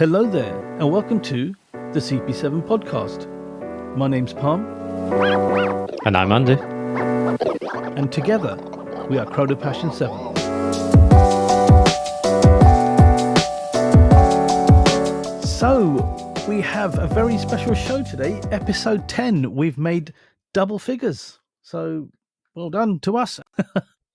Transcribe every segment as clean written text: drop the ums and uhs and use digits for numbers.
Hello there, and welcome to the CP7 podcast. My name's Palm, And I'm Andy. and together we are Rado Passion 7. So, we have a very special show today, episode 10. We've made double figures. So, well done to us.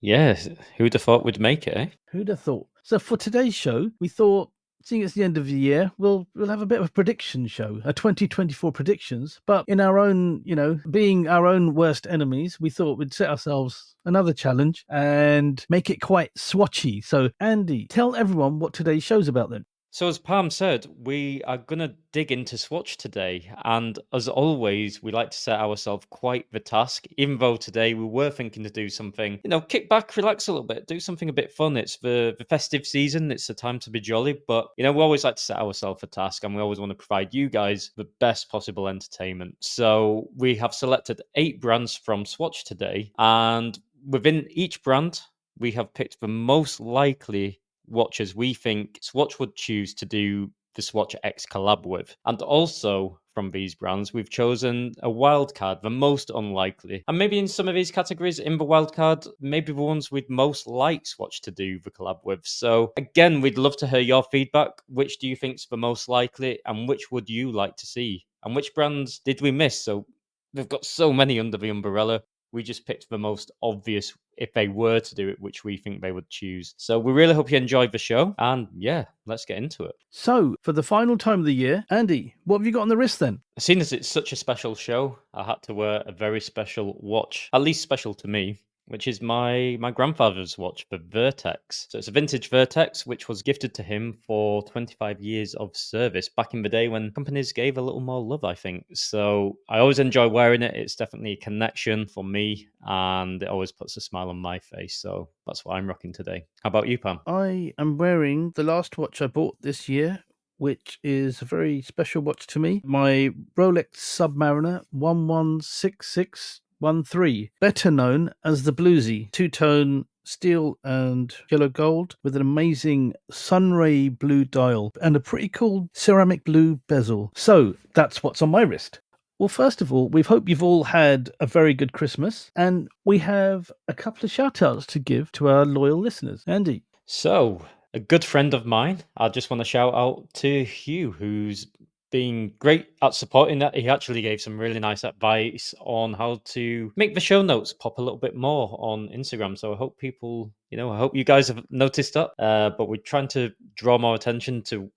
Yes, who'd have thought we'd make it, eh? Who'd have thought? So, for today's show, we thought, seeing it's the end of the year, we'll have a bit of a prediction show, a 2024 predictions. But in our own, being our own worst enemies, we thought we'd set ourselves another challenge and make it quite swatchy. So, Andy, tell everyone what today's show's about then. So as Palm said, we are going to dig into Swatch today. And as always, we like to set ourselves quite the task, even though today we were thinking to do something, kick back, relax a little bit, do something a bit fun. It's the festive season. It's the time to be jolly. But, we always like to set ourselves a task and we always want to provide you guys the best possible entertainment. So we have selected 8 brands from Swatch today. And within each brand, we have picked the most likely watches we think Swatch would choose to do the Swatch X collab with. And also from these brands, we've chosen a wildcard, the most unlikely. And maybe in some of these categories, in the wildcard, maybe the ones we'd most like Swatch to do the collab with. So again, we'd love to hear your feedback. Which do you think's the most likely and which would you like to see? And which brands did we miss? So we've got so many under the umbrella. We just picked the most obvious if they were to do it, which we think they would choose. So we really hope you enjoyed the show. And yeah, let's get into it. So, for the final time of the year, Andy, what have you got on the wrist then? Seeing as it's such a special show, I had to wear a very special watch, at least special to me, which is my grandfather's watch, the Vertex. So it's a vintage Vertex, which was gifted to him for 25 years of service back in the day when companies gave a little more love, I think. So I always enjoy wearing it. It's definitely a connection for me, and it always puts a smile on my face. So that's what I'm rocking today. How about you, Pam? I am wearing the last watch I bought this year, which is a very special watch to me. My Rolex Submariner 116613, better known as the Bluesy, two-tone steel and yellow gold with an amazing sunray blue dial and a pretty cool ceramic blue bezel. So that's what's on my wrist. Well, first of all, we hope you've all had a very good Christmas, and we have a couple of shout-outs to give to our loyal listeners. Andy. So, a good friend of mine, I just want to shout out to Hugh, who's been great at supporting that. He actually gave some really nice advice on how to make the show notes pop a little bit more on Instagram. So I hope people, I hope you guys have noticed that. But we're trying to draw more attention to.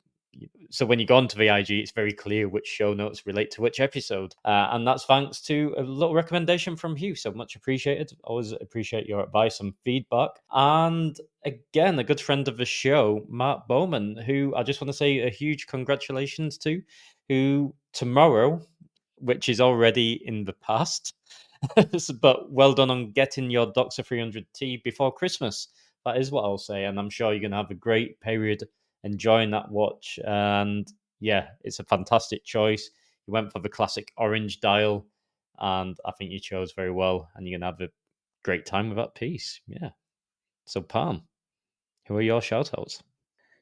So when you go onto the IG, it's very clear which show notes relate to which episode. And that's thanks to a little recommendation from Hugh. So much appreciated. Always appreciate your advice and feedback. And again, a good friend of the show, Mark Bowman, who I just want to say a huge congratulations to, who tomorrow, which is already in the past, but well done on getting your Doxa 300T before Christmas. That is what I'll say. And I'm sure you're going to have a great period enjoying that watch. And yeah, it's a fantastic choice. You went for the classic orange dial, and I think you chose very well, and you're going to have a great time with that piece. Yeah. So, Palm, who are your shout outs?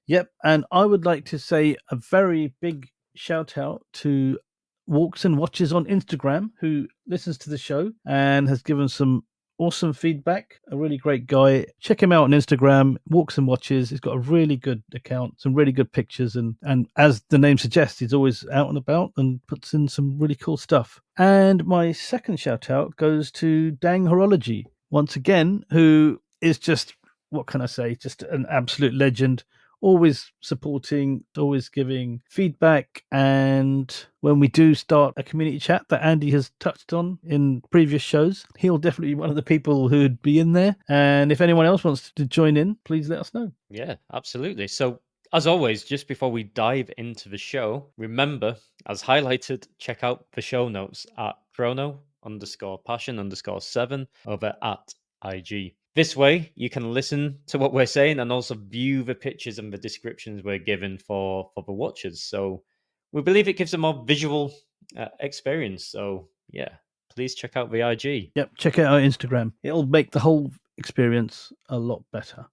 Yep, and I would like to say a very big shout out to Walks and Watches on Instagram, who listens to the show and has given some awesome feedback. A really great guy. Check him out on Instagram, Walks and Watches. He's got a really good account, some really good pictures, and as the name suggests, he's always out and about and puts in some really cool stuff. And my second shout out goes to Dang Horology, once again, who is just, what can I say, just an absolute legend. Always supporting, always giving feedback. And when we do start a community chat that Andy has touched on in previous shows, he'll definitely be one of the people who'd be in there. And if anyone else wants to join in, please let us know. Yeah, absolutely. So, as always, just before we dive into the show, remember, as highlighted, check out the show notes at chrono_passion_7 over at IG. This way, you can listen to what we're saying and also view the pictures and the descriptions we're given for the watches. So we believe it gives a more visual experience. So yeah, please check out the IG. Yep, check out our Instagram. It'll make the whole experience a lot better.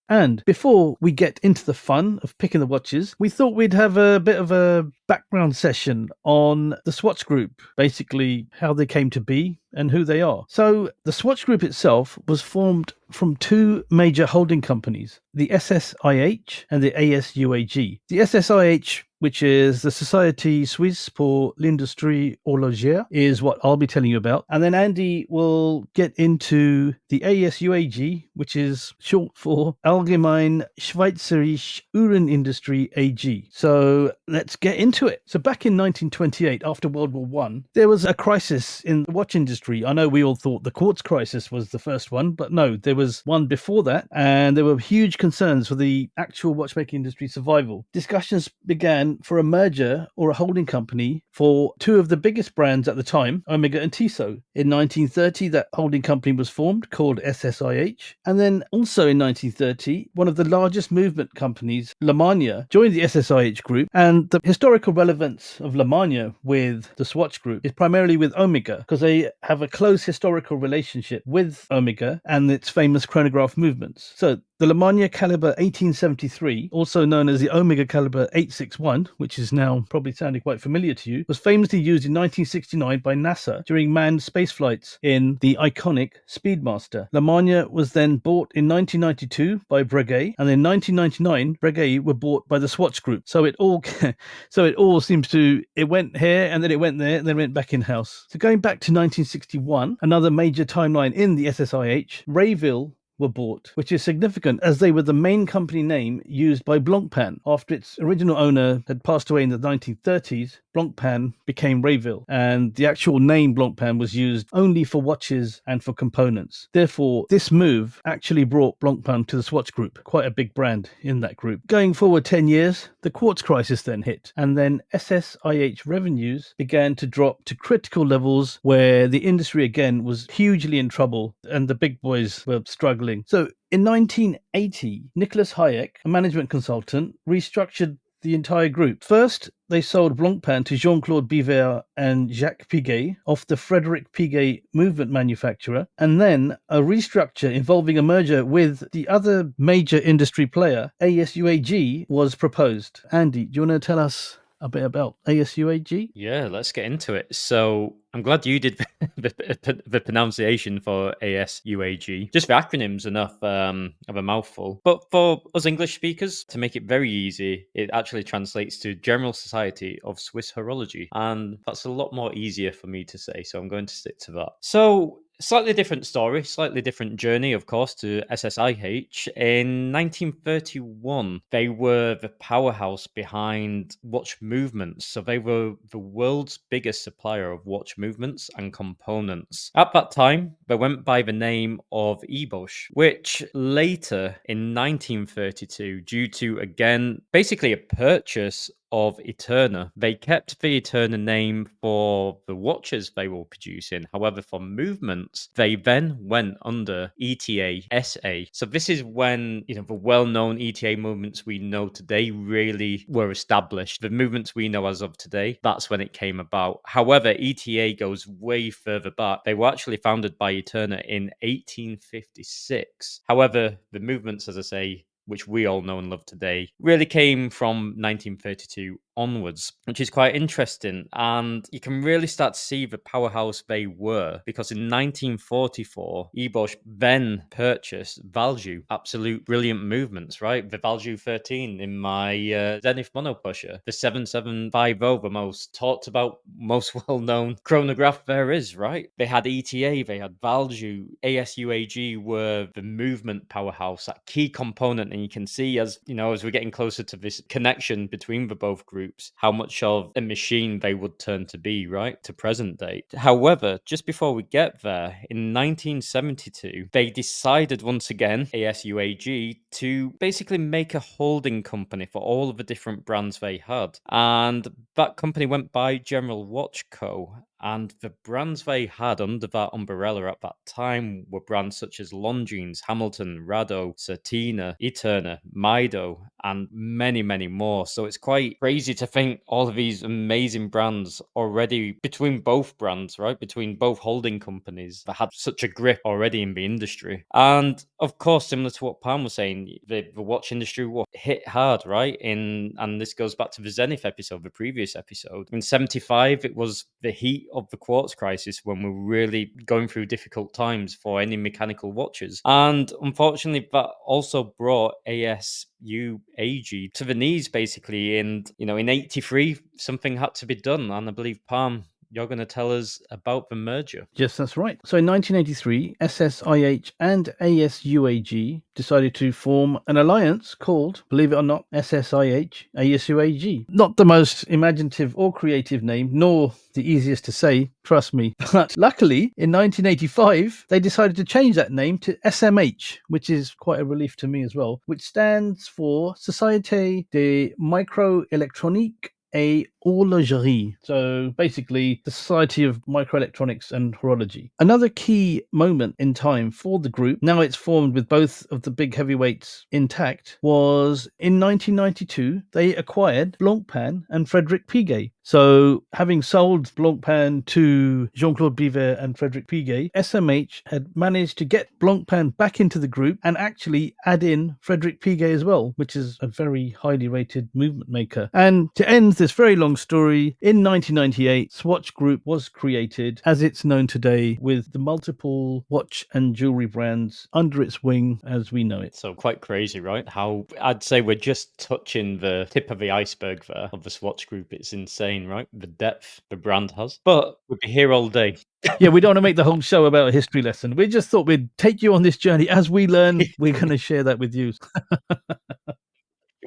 And before we get into the fun of picking the watches, we thought we'd have a bit of a background session on the Swatch Group, basically how they came to be and who they are. So the Swatch Group itself was formed from two major holding companies, the SSIH and the ASUAG. The SSIH, which is the Société Suisse pour l'Industrie Horlogère, is what I'll be telling you about. And then Andy will get into the ASUAG, which is short for Allgemeine Schweizerische Uhrenindustrie AG. So let's get into it. So back in 1928, after World War One, there was a crisis in the watch industry. I know we all thought the quartz crisis was the first one, but no, there was one before that, and there were huge concerns for the actual watchmaking industry survival. Discussions began for a merger or a holding company for two of the biggest brands at the time, Omega and Tissot. In 1930, that holding company was formed called SSIH. And then also in 1930, one of the largest movement companies, Lemania, joined the SSIH group. And the historical relevance of Lemania with the Swatch Group is primarily with Omega, because they have a close historical relationship with Omega and its famous chronograph movements. So the Lemania Caliber 1873, also known as the Omega Caliber 861, which is now probably sounding quite familiar to you, was famously used in 1969 by NASA during manned space flights in the iconic Speedmaster. Lemania was then bought in 1992 by Breguet, and in 1999, Breguet were bought by the Swatch Group. So it all seems to, it went here and then it went there and then it went back in-house. So going back to 1961, another major timeline in the SSIH, Rayville were bought, which is significant as they were the main company name used by Blancpain. After its original owner had passed away in the 1930s, Blancpain became Rayville, and the actual name Blancpain was used only for watches and for components. Therefore, this move actually brought Blancpain to the Swatch Group, quite a big brand in that group. Going forward 10 years, the quartz crisis then hit, and then SSIH revenues began to drop to critical levels where the industry again was hugely in trouble and the big boys were struggling. So in 1980, Nicholas Hayek, a management consultant, restructured the entire group. First, they sold Blancpain to Jean-Claude Biver and Jacques Piguet off the Frederick Piguet movement manufacturer, and then a restructure involving a merger with the other major industry player, ASUAG, was proposed. Andy, do you want to tell us a bit about ASUAG? Yeah, let's get into it. So I'm glad you did the pronunciation for ASUAG. Just the acronym's enough of a mouthful. But for us English speakers, to make it very easy, it actually translates to General Society of Swiss Horology. And that's a lot more easier for me to say, so I'm going to stick to that. So slightly different story, slightly different journey, of course, to SSIH. In 1931, they were the powerhouse behind watch movements. So they were the world's biggest supplier of watch movements and components. At that time, they went by the name of Ebosch, which later in 1932, due to, again, basically a purchase of Eterna, they kept the Eterna name for the watches they were producing. However, for movements, they then went under ETA SA. So this is when, the well-known ETA movements we know today really were established. The movements we know as of today, that's when it came about. However, ETA goes way further back. They were actually founded by Eterna in 1856. However, the movements, as I say, which we all know and love today, really came from 1932 onwards, which is quite interesting. And you can really start to see the powerhouse they were, because in 1944, Ebosch then purchased Valjoux, absolute brilliant movements, right? The Valjoux 13 in my Zenith monopusher, the 7750, the most talked about, most well-known chronograph there is, right? They had ETA, they had Valjoux, ASUAG were the movement powerhouse, that key component. And you can see, as we're getting closer to this connection between the both groups, how much of a machine they would turn to be, right, to present date. However, just before we get there, in 1972, they decided once again, ASUAG, to basically make a holding company for all of the different brands they had. And that company went by General Watch Co. And the brands they had under that umbrella at that time were brands such as Longines, Hamilton, Rado, Certina, Eterna, Mido, and many, many more. So it's quite crazy to think all of these amazing brands already between both brands, right? Between both holding companies that had such a grip already in the industry. And of course, similar to what Pam was saying, the watch industry was hit hard, right? And this goes back to the Zenith episode, the previous episode. In 75, it was the heat of the quartz crisis when we were really going through difficult times for any mechanical watches. And unfortunately, that also brought ASU AG to the knees, basically. And, in 83, something had to be done. And I believe, Palm, you're going to tell us about the merger. Yes, that's right. So in 1983, SSIH and ASUAG decided to form an alliance called, believe it or not, SSIH ASUAG. Not the most imaginative or creative name, nor the easiest to say, trust me. But luckily, in 1985, they decided to change that name to SMH, which is quite a relief to me as well, which stands for Société de Microélectronique et horlogerie. So basically, the Society of Microelectronics and Horology. Another key moment in time for the group, now it's formed with both of the big heavyweights intact, was in 1992, they acquired Blancpain and Frédéric Piguet. So having sold Blancpain to Jean-Claude Biver and Frédéric Piguet, SMH had managed to get Blancpain back into the group and actually add in Frédéric Piguet as well, which is a very highly rated movement maker. And to end this very long story, in 1998, Swatch Group was created as it's known today, with the multiple watch and jewelry brands under its wing as we know it. So quite crazy, right? How I'd say we're just touching the tip of the iceberg there of the Swatch Group. It's insane, right? The depth the brand has. But we'd be here all day. Yeah, we don't want to make the whole show about a history lesson. We just thought we'd take you on this journey. As we learn, we're going to share that with you.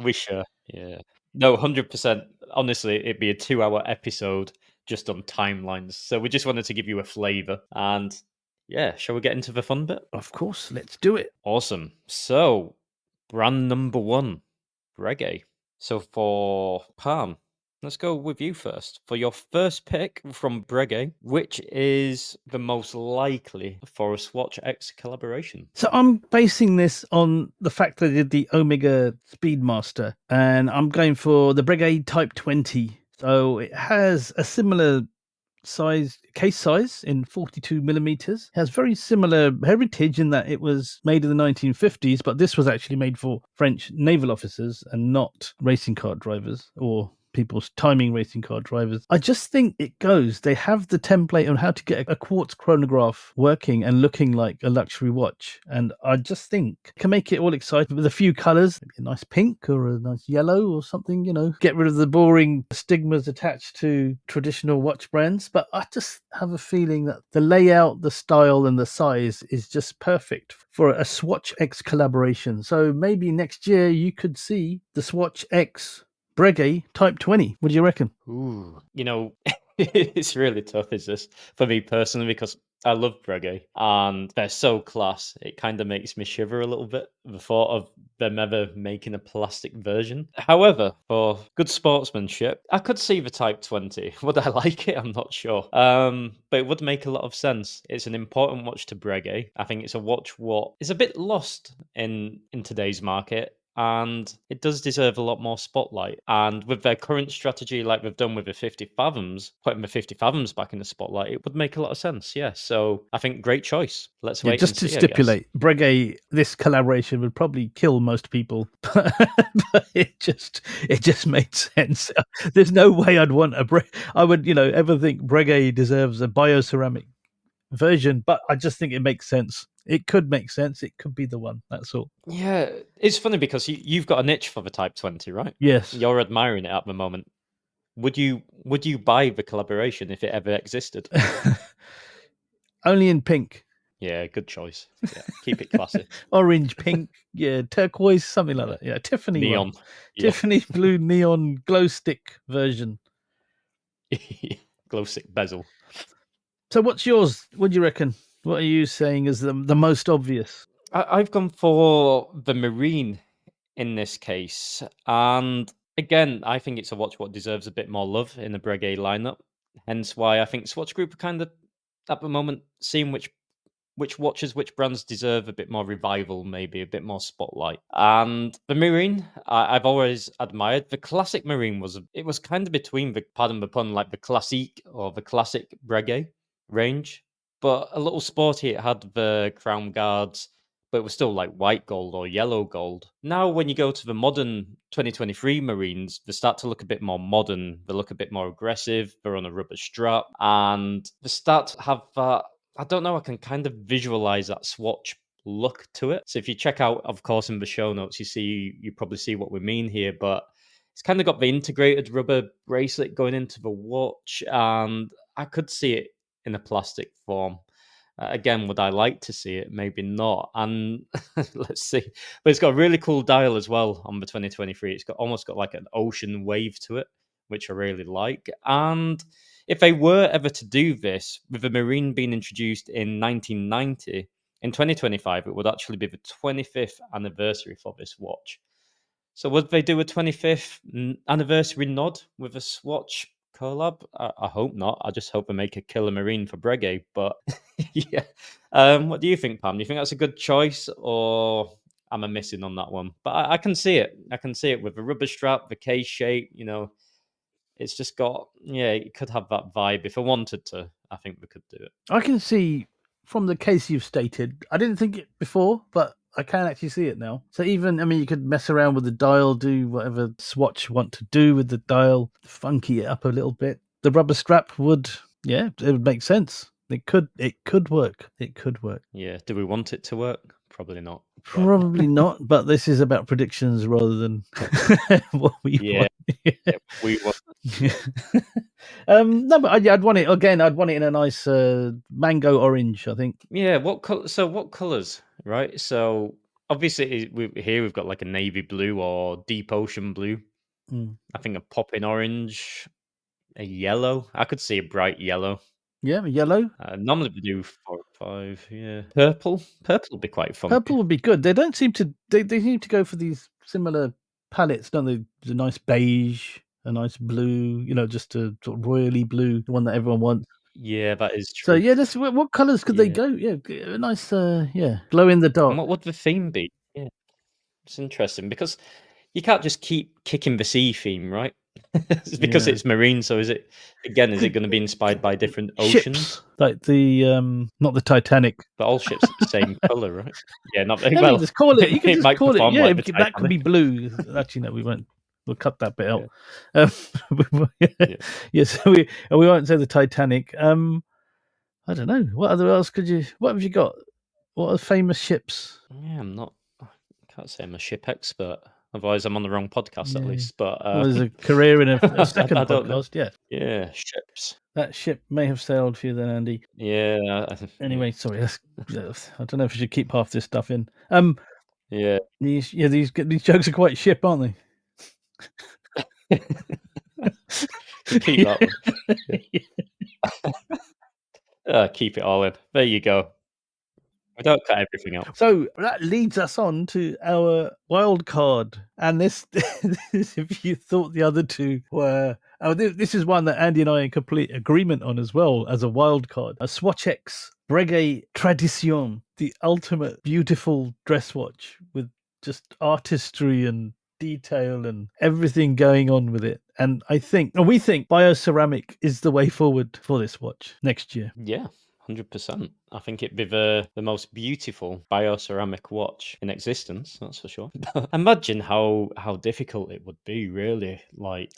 We sure. Yeah. No, 100%. Honestly, it'd be a 2-hour episode just on timelines. So we just wanted to give you a flavor. And yeah, shall we get into the fun bit? Of course, let's do it. Awesome. So, brand number 1, Breguet. So for Palm, let's go with you first. For your first pick from Breguet, which is the most likely for a Swatch X collaboration? So I'm basing this on the fact that I did the Omega Speedmaster, and I'm going for the Breguet Type 20. So it has a similar case size in 42 millimeters. It has very similar heritage in that it was made in the 1950s, but this was actually made for French naval officers and not racing car drivers or people's timing racing car drivers. I just think it goes. They have the template on how to get a quartz chronograph working and looking like a luxury watch. And I just think can make it all exciting with a few colors, maybe a nice pink or a nice yellow or something, get rid of the boring stigmas attached to traditional watch brands. But I just have a feeling that the layout, the style and the size is just perfect for a Swatch X collaboration. So maybe next year you could see the Swatch X Breguet Type 20. What do you reckon? Ooh, it's really tough, is this, for me personally, because I love Breguet and they're so class. It kind of makes me shiver a little bit, the thought of them ever making a plastic version. However, for good sportsmanship, I could see the Type 20. Would I like it? I'm not sure. But it would make a lot of sense. It's an important watch to Breguet. I think it's a watch what is a bit lost in today's market. And it does deserve a lot more spotlight. And with their current strategy, like they've done with the 50 Fathoms, putting the 50 Fathoms back in the spotlight, it would make a lot of sense. Yeah. So I think great choice. Let's wait just and to see, stipulate, Breguet, this collaboration would probably kill most people, but it just made sense. There's no way I'd want I would, ever think Breguet deserves a bioceramic version, but I just think it makes sense. It could make sense. It could be the one. That's all. Yeah, it's funny because you've got an itch for the Type 20, right? Yes. You're admiring it at the moment. Would you buy the collaboration if it ever existed? Only in pink. Yeah, good choice. Yeah, keep it classy. Orange, pink, yeah, turquoise, something like that. Yeah, Tiffany Neon. one. Yeah. Tiffany blue neon glow stick version. Glow stick bezel. So what's yours? What do you reckon? What are you saying is the most obvious? I've gone for the Marine in this case. And again, I think it's a watch what deserves a bit more love in the Breguet lineup. Hence why I think Swatch Group are kind of at the moment seeing which watches, which brands deserve a bit more revival, maybe a bit more spotlight. And the Marine, I've always admired. The classic Marine it was kind of between the, pardon the pun, like the classique or the classic Breguet range, but a little sporty. It had the crown guards, but it was still like white gold or yellow gold. Now, when you go to the modern 2023 Marines, they start to look a bit more modern. They look a bit more aggressive. They're on a rubber strap, and they start to have that. I don't know. I can kind of visualize that Swatch look to it. So if you check out, of course, in the show notes, you probably see what we mean here. But it's kind of got the integrated rubber bracelet going into the watch, and I could see it in a plastic form. Again, would I like to see it? Maybe not. And let's see. But it's got a really cool dial as well on the 2023. It's got almost got like an ocean wave to it, which I really like. And if they were ever to do this, with the Marine being introduced in 1990, in 2025, it would actually be the 25th anniversary for this watch. So would they do a 25th anniversary nod with a Swatch collab? I hope not. I just hope they make a killer Marine for Breguet. But yeah, what do you think, Pam? Do you think that's a good choice, or am I missing on that one? But I can see it. I can see it with the rubber strap, the case shape. It's just got, yeah, it could have that vibe. If I wanted to, I think we could do it. I can see from the case you've stated. I didn't think it before, but I can actually see it now. So even, I mean, you could mess around with the dial, do whatever Swatch want to do with the dial, funky it up a little bit. The rubber strap would, yeah, it would make sense. It could work. It could work. Yeah. Do we want it to work? Probably not. Probably not, but this is about predictions rather than what we want. We want. No, but I'd want it again. I'd want it in a nice mango orange, I think. Yeah. What color? So what colors? Right. So obviously we've got like a navy blue or deep ocean blue. I think a popping orange, a yellow. I could see a bright yellow. Yeah, yellow. Normally we do 4 or 5. Yeah. Purple would be quite fun. Purple would be good. They don't seem to. They seem to go for these similar palettes, don't they? The nice beige, a nice blue. Just a sort of royally blue, the one that everyone wants. Yeah, that is So true. yeah, what colours could they go? Yeah, a nice glow in the dark. And what would the theme be? Yeah, it's interesting because you can't just keep kicking the sea theme, right? It's because it's marine. So is it going to be inspired by different oceans? Ships, like the not the Titanic, but all ships are the same color, right? Yeah, not well. well. Just call it. You can just call it. Yeah, like that could be blue. Actually, no, we won't. We'll cut that bit out. Yes, we won't say the Titanic. I don't know. What else could you? What have you got? What are famous ships? Yeah, I can't say I'm a ship expert. Otherwise, I'm on the wrong podcast at least. But there's a career in a second podcast. Yeah. Yeah, ships. That ship may have sailed for you then, Andy. Yeah. Anyway, sorry. I don't know if we should keep half this stuff in. Yeah. These jokes are quite ship, aren't they? Keep that one. Keep it all in. There you go. We don't cut everything out. So that leads us on to our wild card. And this if you thought the other two were... this is one that Andy and I are in complete agreement on as well as a wild card. A Swatch X Breguet Tradition, the ultimate beautiful dress watch with just artistry and detail and everything going on with it. And we think bioceramic is the way forward for this watch next year. Yeah. 100%. I think it'd be the most beautiful bioceramic watch in existence, that's for sure. Imagine how difficult it would be, really. Like,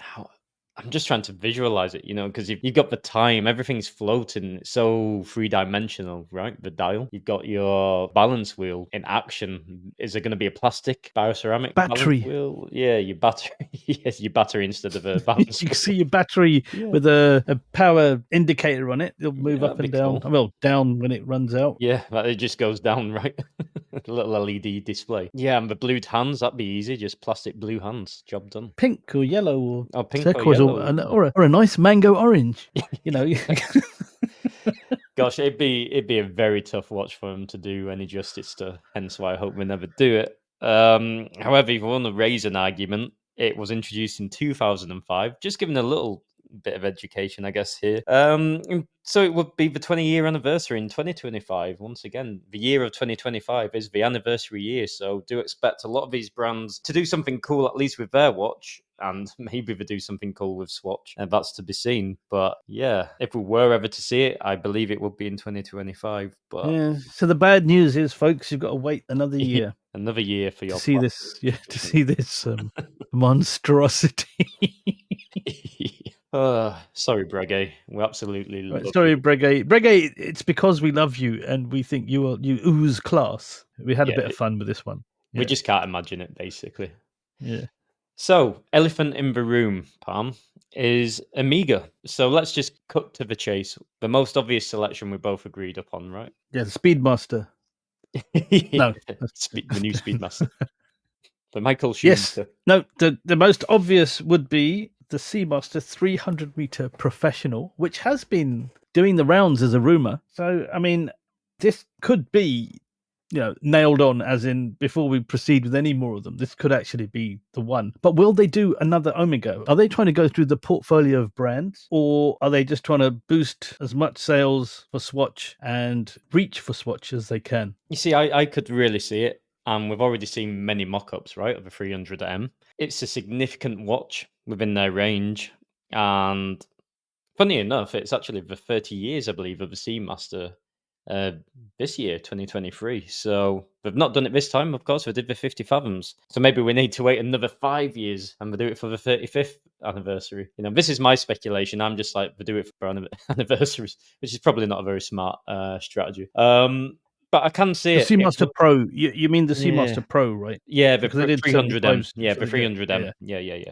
I'm just trying to visualize it, because you've got the time, everything's floating, it's so three-dimensional, right? The dial. You've got your balance wheel in action. Is it going to be a plastic bioceramic battery wheel? Yeah, your battery. Yes, your battery instead of a balance you wheel. can see your battery with a power indicator on it. It'll move up and down. Cool. Well, down when it runs out. Yeah, it just goes down, right? A little LED display. Yeah, and the blued hands, that'd be easy. Just plastic blue hands. Job done. Pink or yellow or pink turquoise or yellow. Or a nice mango orange. Gosh, it'd be a very tough watch for them to do any justice to. Hence why I hope we never do it. However, if you want to raise an argument, it was introduced in 2005. Just giving a little bit of education, I guess, here. So it would be the 20-year anniversary in 2025. Once again, the year of 2025 is the anniversary year, so do expect a lot of these brands to do something cool, at least with their watch, and maybe they do something cool with Swatch, and that's to be seen. But yeah, if we were ever to see it, I believe it would be in 2025. But Yeah. So the bad news is, folks, you've got to wait another year another year for to your see this. Yeah, to see this monstrosity. sorry, Breguet. We absolutely Right, love sorry, you. Breguet. Breguet, it's you love you and we think you ooze class. We had a Yeah, bit of fun with this one. we Yeah. just can't imagine it, basically. Yeah. So, elephant in the room, Palm, is Amiga. So let's just cut to the chase. The most obvious selection we both agreed upon, right? Yeah, the Speedmaster. No. The new Speedmaster. The Michael Yes. Schumacher. No, the most obvious would be the Seamaster 300-meter professional, which has been doing the rounds as a rumor. So, I mean, this could be, nailed on, as in before we proceed with any more of them. This could actually be the one. But will they do another Omega? Are they trying to go through the portfolio of brands, or are they just trying to boost as much sales for Swatch and reach for Swatch as they can? You see, I could really see it. And we've already seen many mock-ups, right, of the 300M. It's a significant watch within their range. And funny enough, it's actually the 30 years, I believe, of the Seamaster this year, 2023. So they've not done it this time, of course. They did the 50 fathoms. So maybe we need to wait another 5 years and we'll do it for the 35th anniversary. This is my speculation. I'm just like, we do it for anniversaries, which is probably not a very smart strategy. But I can see The it. Seamaster Pro. You mean the Seamaster Yeah. Pro, right? Yeah, the Because they did 300M. 75s Yeah, for the the 300M.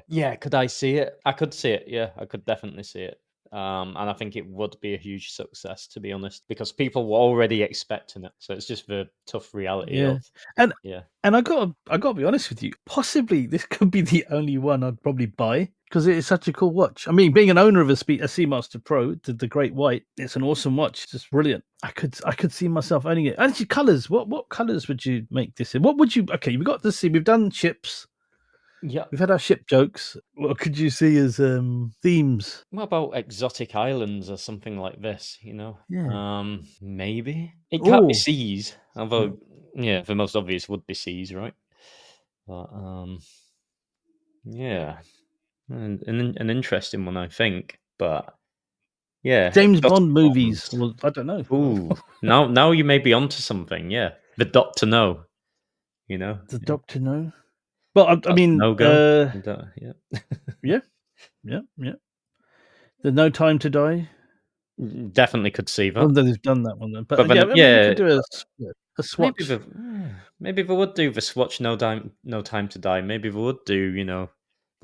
Yeah. Could I see it? I could see it. Yeah, I could definitely see it. And I think it would be a huge success, to be honest, because people were already expecting it. So it's just the tough reality Yeah. of And yeah. and I gotta be honest with you. Possibly this could be the only one I'd probably buy because it is such a cool watch. I mean, being an owner of a Seamaster Pro, the Great White, it's an awesome watch. It's just brilliant. I could see myself owning it. And actually, colors. What colors would you make this in? What would you? Okay, we've got to see. We've done ships. Yeah. We've had our ship jokes. What could you see as themes? What about exotic islands or something like this? Yeah. Maybe it can't be Oh, seas. Although, yeah, the most obvious would be seas, right? But yeah, an interesting one, I think. But yeah, James exotic Bond movies. ones. Well, I don't know. Ooh, now you may be onto something. Yeah, the Doctor No. The Yeah. Doctor No. Well, I That's mean, no go. yeah. The No Time to Die. Definitely could see that. Well, they've done that one then, but But yeah, then, I mean, you yeah, could do a maybe Swatch. maybe they would do the Swatch No Time to Die. Maybe they would do, the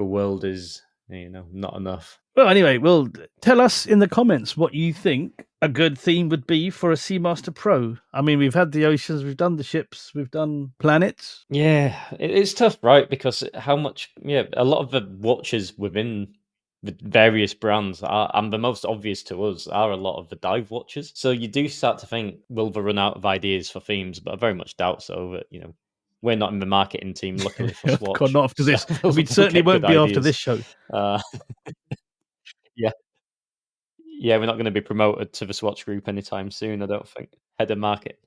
world is, not enough. Well, anyway, well, tell us in the comments what you think a good theme would be for a Seamaster Pro. I mean, we've had the oceans, we've done the ships, we've done planets. Yeah, it's tough, right? Because a lot of the watches within the various brands are, and the most obvious to us, are a lot of the dive watches. So you do start to think, will they run out of ideas for themes? But I very much doubt so. That we're not in the marketing team, luckily for Swatch. God, not after this. So We certainly we'll won't get be good after ideas. this show. Yeah. Yeah, we're not going to be promoted to the Swatch Group anytime soon, I don't think. Head of market.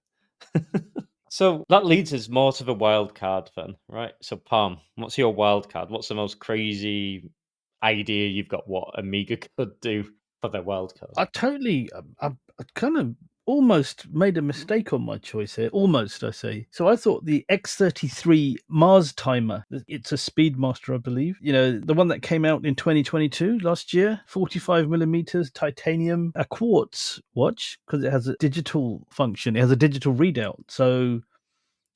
So that leads us more to the wild card then, right? So Palm, what's your wild card? What's the most crazy idea you've got what Amiga could do for their wild card? I kind of almost made a mistake on my choice here. Almost, I say. So I thought the X33 Mars timer. It's a Speedmaster, I believe. The one that came out in 2022 last year. 45 millimeters, titanium, a quartz watch because it has a digital function. It has a digital readout. So,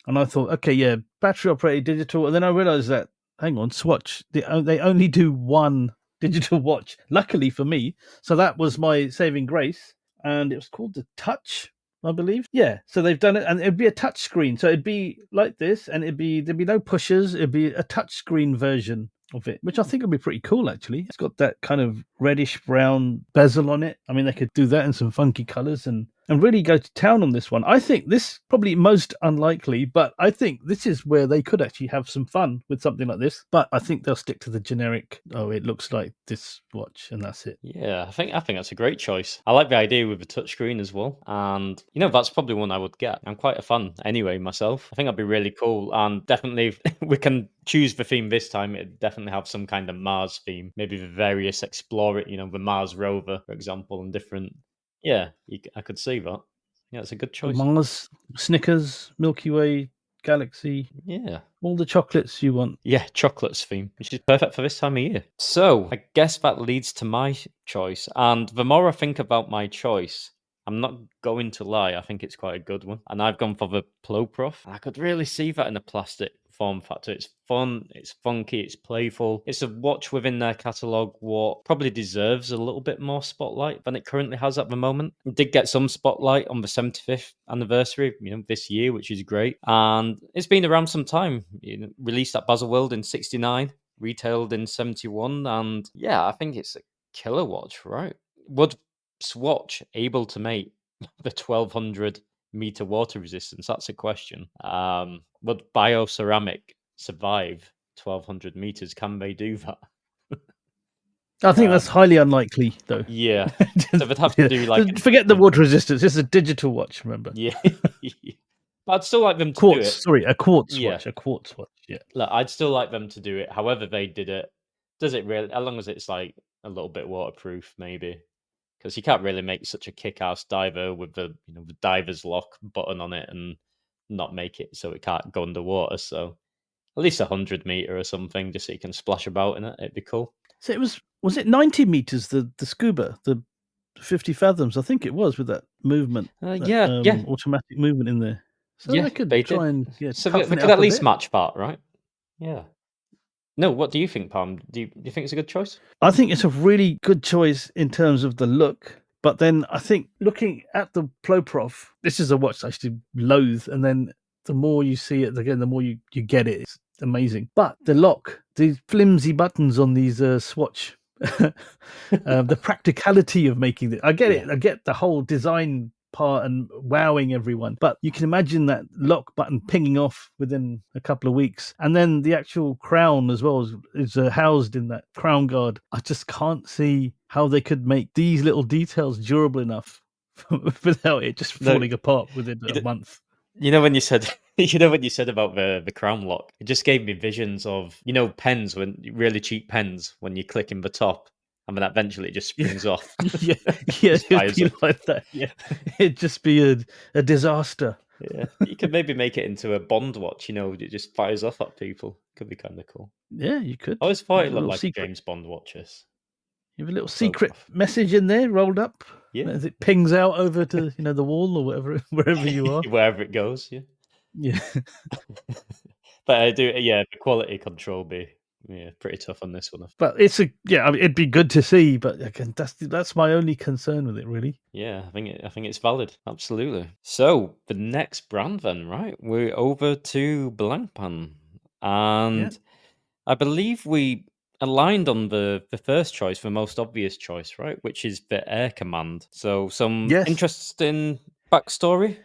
and I thought, okay, yeah, battery operated digital. And then I realized that, hang on, Swatch, they only do one digital watch, luckily for me. So that was my saving grace. And it was called the Touch, I believe. Yeah, so they've done it, and it'd be a touch screen. So it'd be like this, and there'd be no pushers. It'd be a touch screen version of it, which I think would be pretty cool, actually. It's got that kind of reddish brown bezel on it. I mean, they could do that in some funky colors, and and really go to town on this one. I think this probably most unlikely, but I think this is where they could actually have some fun with something like this. But I think they'll stick to the generic. Oh, it looks like this watch, and that's it. Yeah, I think that's a great choice. I like the idea with the touchscreen as well, and that's probably one I would get. I'm quite a fan anyway myself. I think that'd be really cool, and definitely if we can choose the theme this time. It'd definitely have some kind of Mars theme, maybe the various Explorer, the Mars rover, for example, and different. Yeah, I could see that. Yeah, it's a good choice. Mars, Snickers, Milky Way, Galaxy, Yeah. all the chocolates you want. Yeah, chocolates theme, which is perfect for this time of year. So I guess that leads to my choice. And the more I think about my choice, I'm not going to lie, I think it's quite a good one. And I've gone for the Ploprof. I could really see that in a plastic form factor. It's fun, it's funky, it's playful. It's a watch within their catalogue what probably deserves a little bit more spotlight than it currently has at the moment. It did get some spotlight on the 75th anniversary, this year, which is great. And it's been around some time. Released at Baselworld in 69, retailed in 71. And yeah, I think it's a killer watch, right? Would Swatch able to make the 1200-meter water resistance? That's a question. Would bioceramic survive 1200 meters? Can they do that? I think that's highly unlikely, though. Yeah. So they'd have to do like forget the water resistance. It's a digital watch, remember? Yeah. But I'd still like them to do Quartz, it. sorry, a quartz Yeah. watch. A quartz watch. Yeah. Look, I'd still like them to do it. However they did it, does it really? As long as it's like a little bit waterproof, maybe. Because you can't really make such a kick-ass diver with the the diver's lock button on it and not make it so it can't go underwater. So at least 100-meter or something, just so you can splash about in it. It'd be cool. So it was it 90 meters, the scuba, the 50 fathoms? I think it was, with that movement. Yeah. Automatic movement in there. So Yeah, they could they try did. and So they toughen it could up at a least bit. match that, right? Yeah. No, what do you think, Palm? Do you think it's a good choice? I think it's a really good choice in terms of the look. But then I think looking at the Ploprof, this is a watch I actually loathe. And then the more you see it, again, the more you get it. It's amazing. But the lock, these flimsy buttons on these Swatch, the practicality of making it. I get it. I get the whole design part and wowing everyone, but you can imagine that lock button pinging off within a couple of weeks, and then the actual crown as well is housed in that crown guard. I just can't see how they could make these little details durable enough without it just falling apart within a month. When you said when you said about the crown lock, it just gave me visions of pens, when really cheap pens, when you click in the top and then eventually it just springs off. Yeah, it'd be like that. Yeah, it'd just be a disaster. Yeah, you could maybe make it into a Bond watch. It just fires off at people. Could be kind of cool. Yeah, you could. I always thought it looked like a James Bond watches. You have a little secret message in there rolled up. Yeah, as it pings out over to the wall or whatever, wherever you are, wherever it goes. Yeah. But I do. Yeah, the quality control be pretty tough on this one. But it'd be good to see. But again, that's my only concern with it, really. Yeah, I think it's valid. Absolutely. So the next brand, then, right? We're over to Blancpain, and I believe we aligned on the first choice, the most obvious choice, right? Which is the Air Command. So some interesting backstory.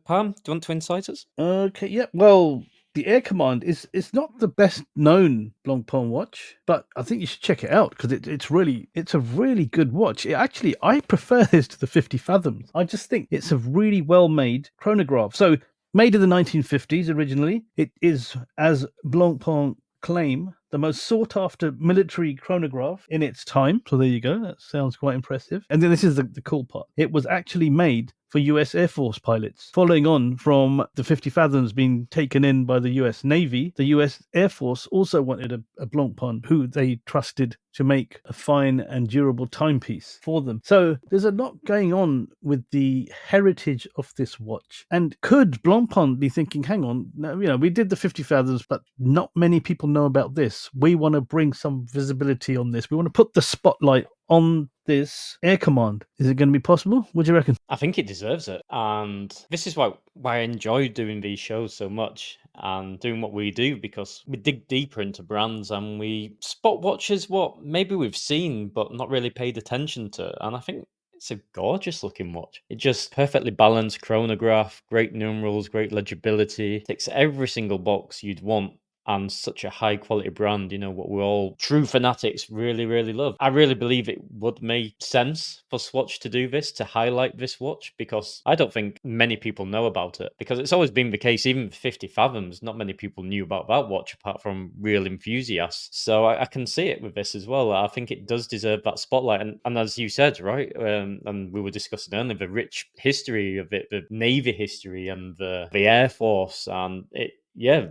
Pam, do you want to insight us? Okay. Yeah. Well, the Air Command is not the best known Blancpain watch, but I think you should check it out because it's a really good watch. I prefer this to the 50 Fathoms. I just think it's a really well made chronograph. So made in the 1950s originally, it is, as Blancpain claim, the most sought after military chronograph in its time. So there you go. That sounds quite impressive. And then this is the cool part. It was actually made for US Air Force pilots. Following on from the 50 Fathoms being taken in by the US Navy, the US Air Force also wanted a Blancpain who they trusted to make a fine and durable timepiece for them. So there's a lot going on with the heritage of this watch. And could Blancpain be thinking, hang on, we did the 50 Fathoms, but not many people know about this. We want to bring some visibility on this. We want to put the spotlight on this Air Command. Is it going to be possible? What do you reckon? I think it deserves it. And this is why I enjoy doing these shows so much and doing what we do, because we dig deeper into brands and we spot watches what maybe we've seen but not really paid attention to. And I think it's a gorgeous looking watch. It just perfectly balanced chronograph, great numerals, great legibility, ticks every single box you'd want. And such a high quality brand, you know, what we're all true fanatics really, really love. I really believe it would make sense for Swatch to do this, to highlight this watch, because I don't think many people know about it. Because it's always been the case, even 50 Fathoms, not many people knew about that watch apart from real enthusiasts. So I can see it with this as well. I think it does deserve that spotlight. And as you said, right, and we were discussing earlier, the rich history of it, the Navy history and the Air Force, and it, yeah,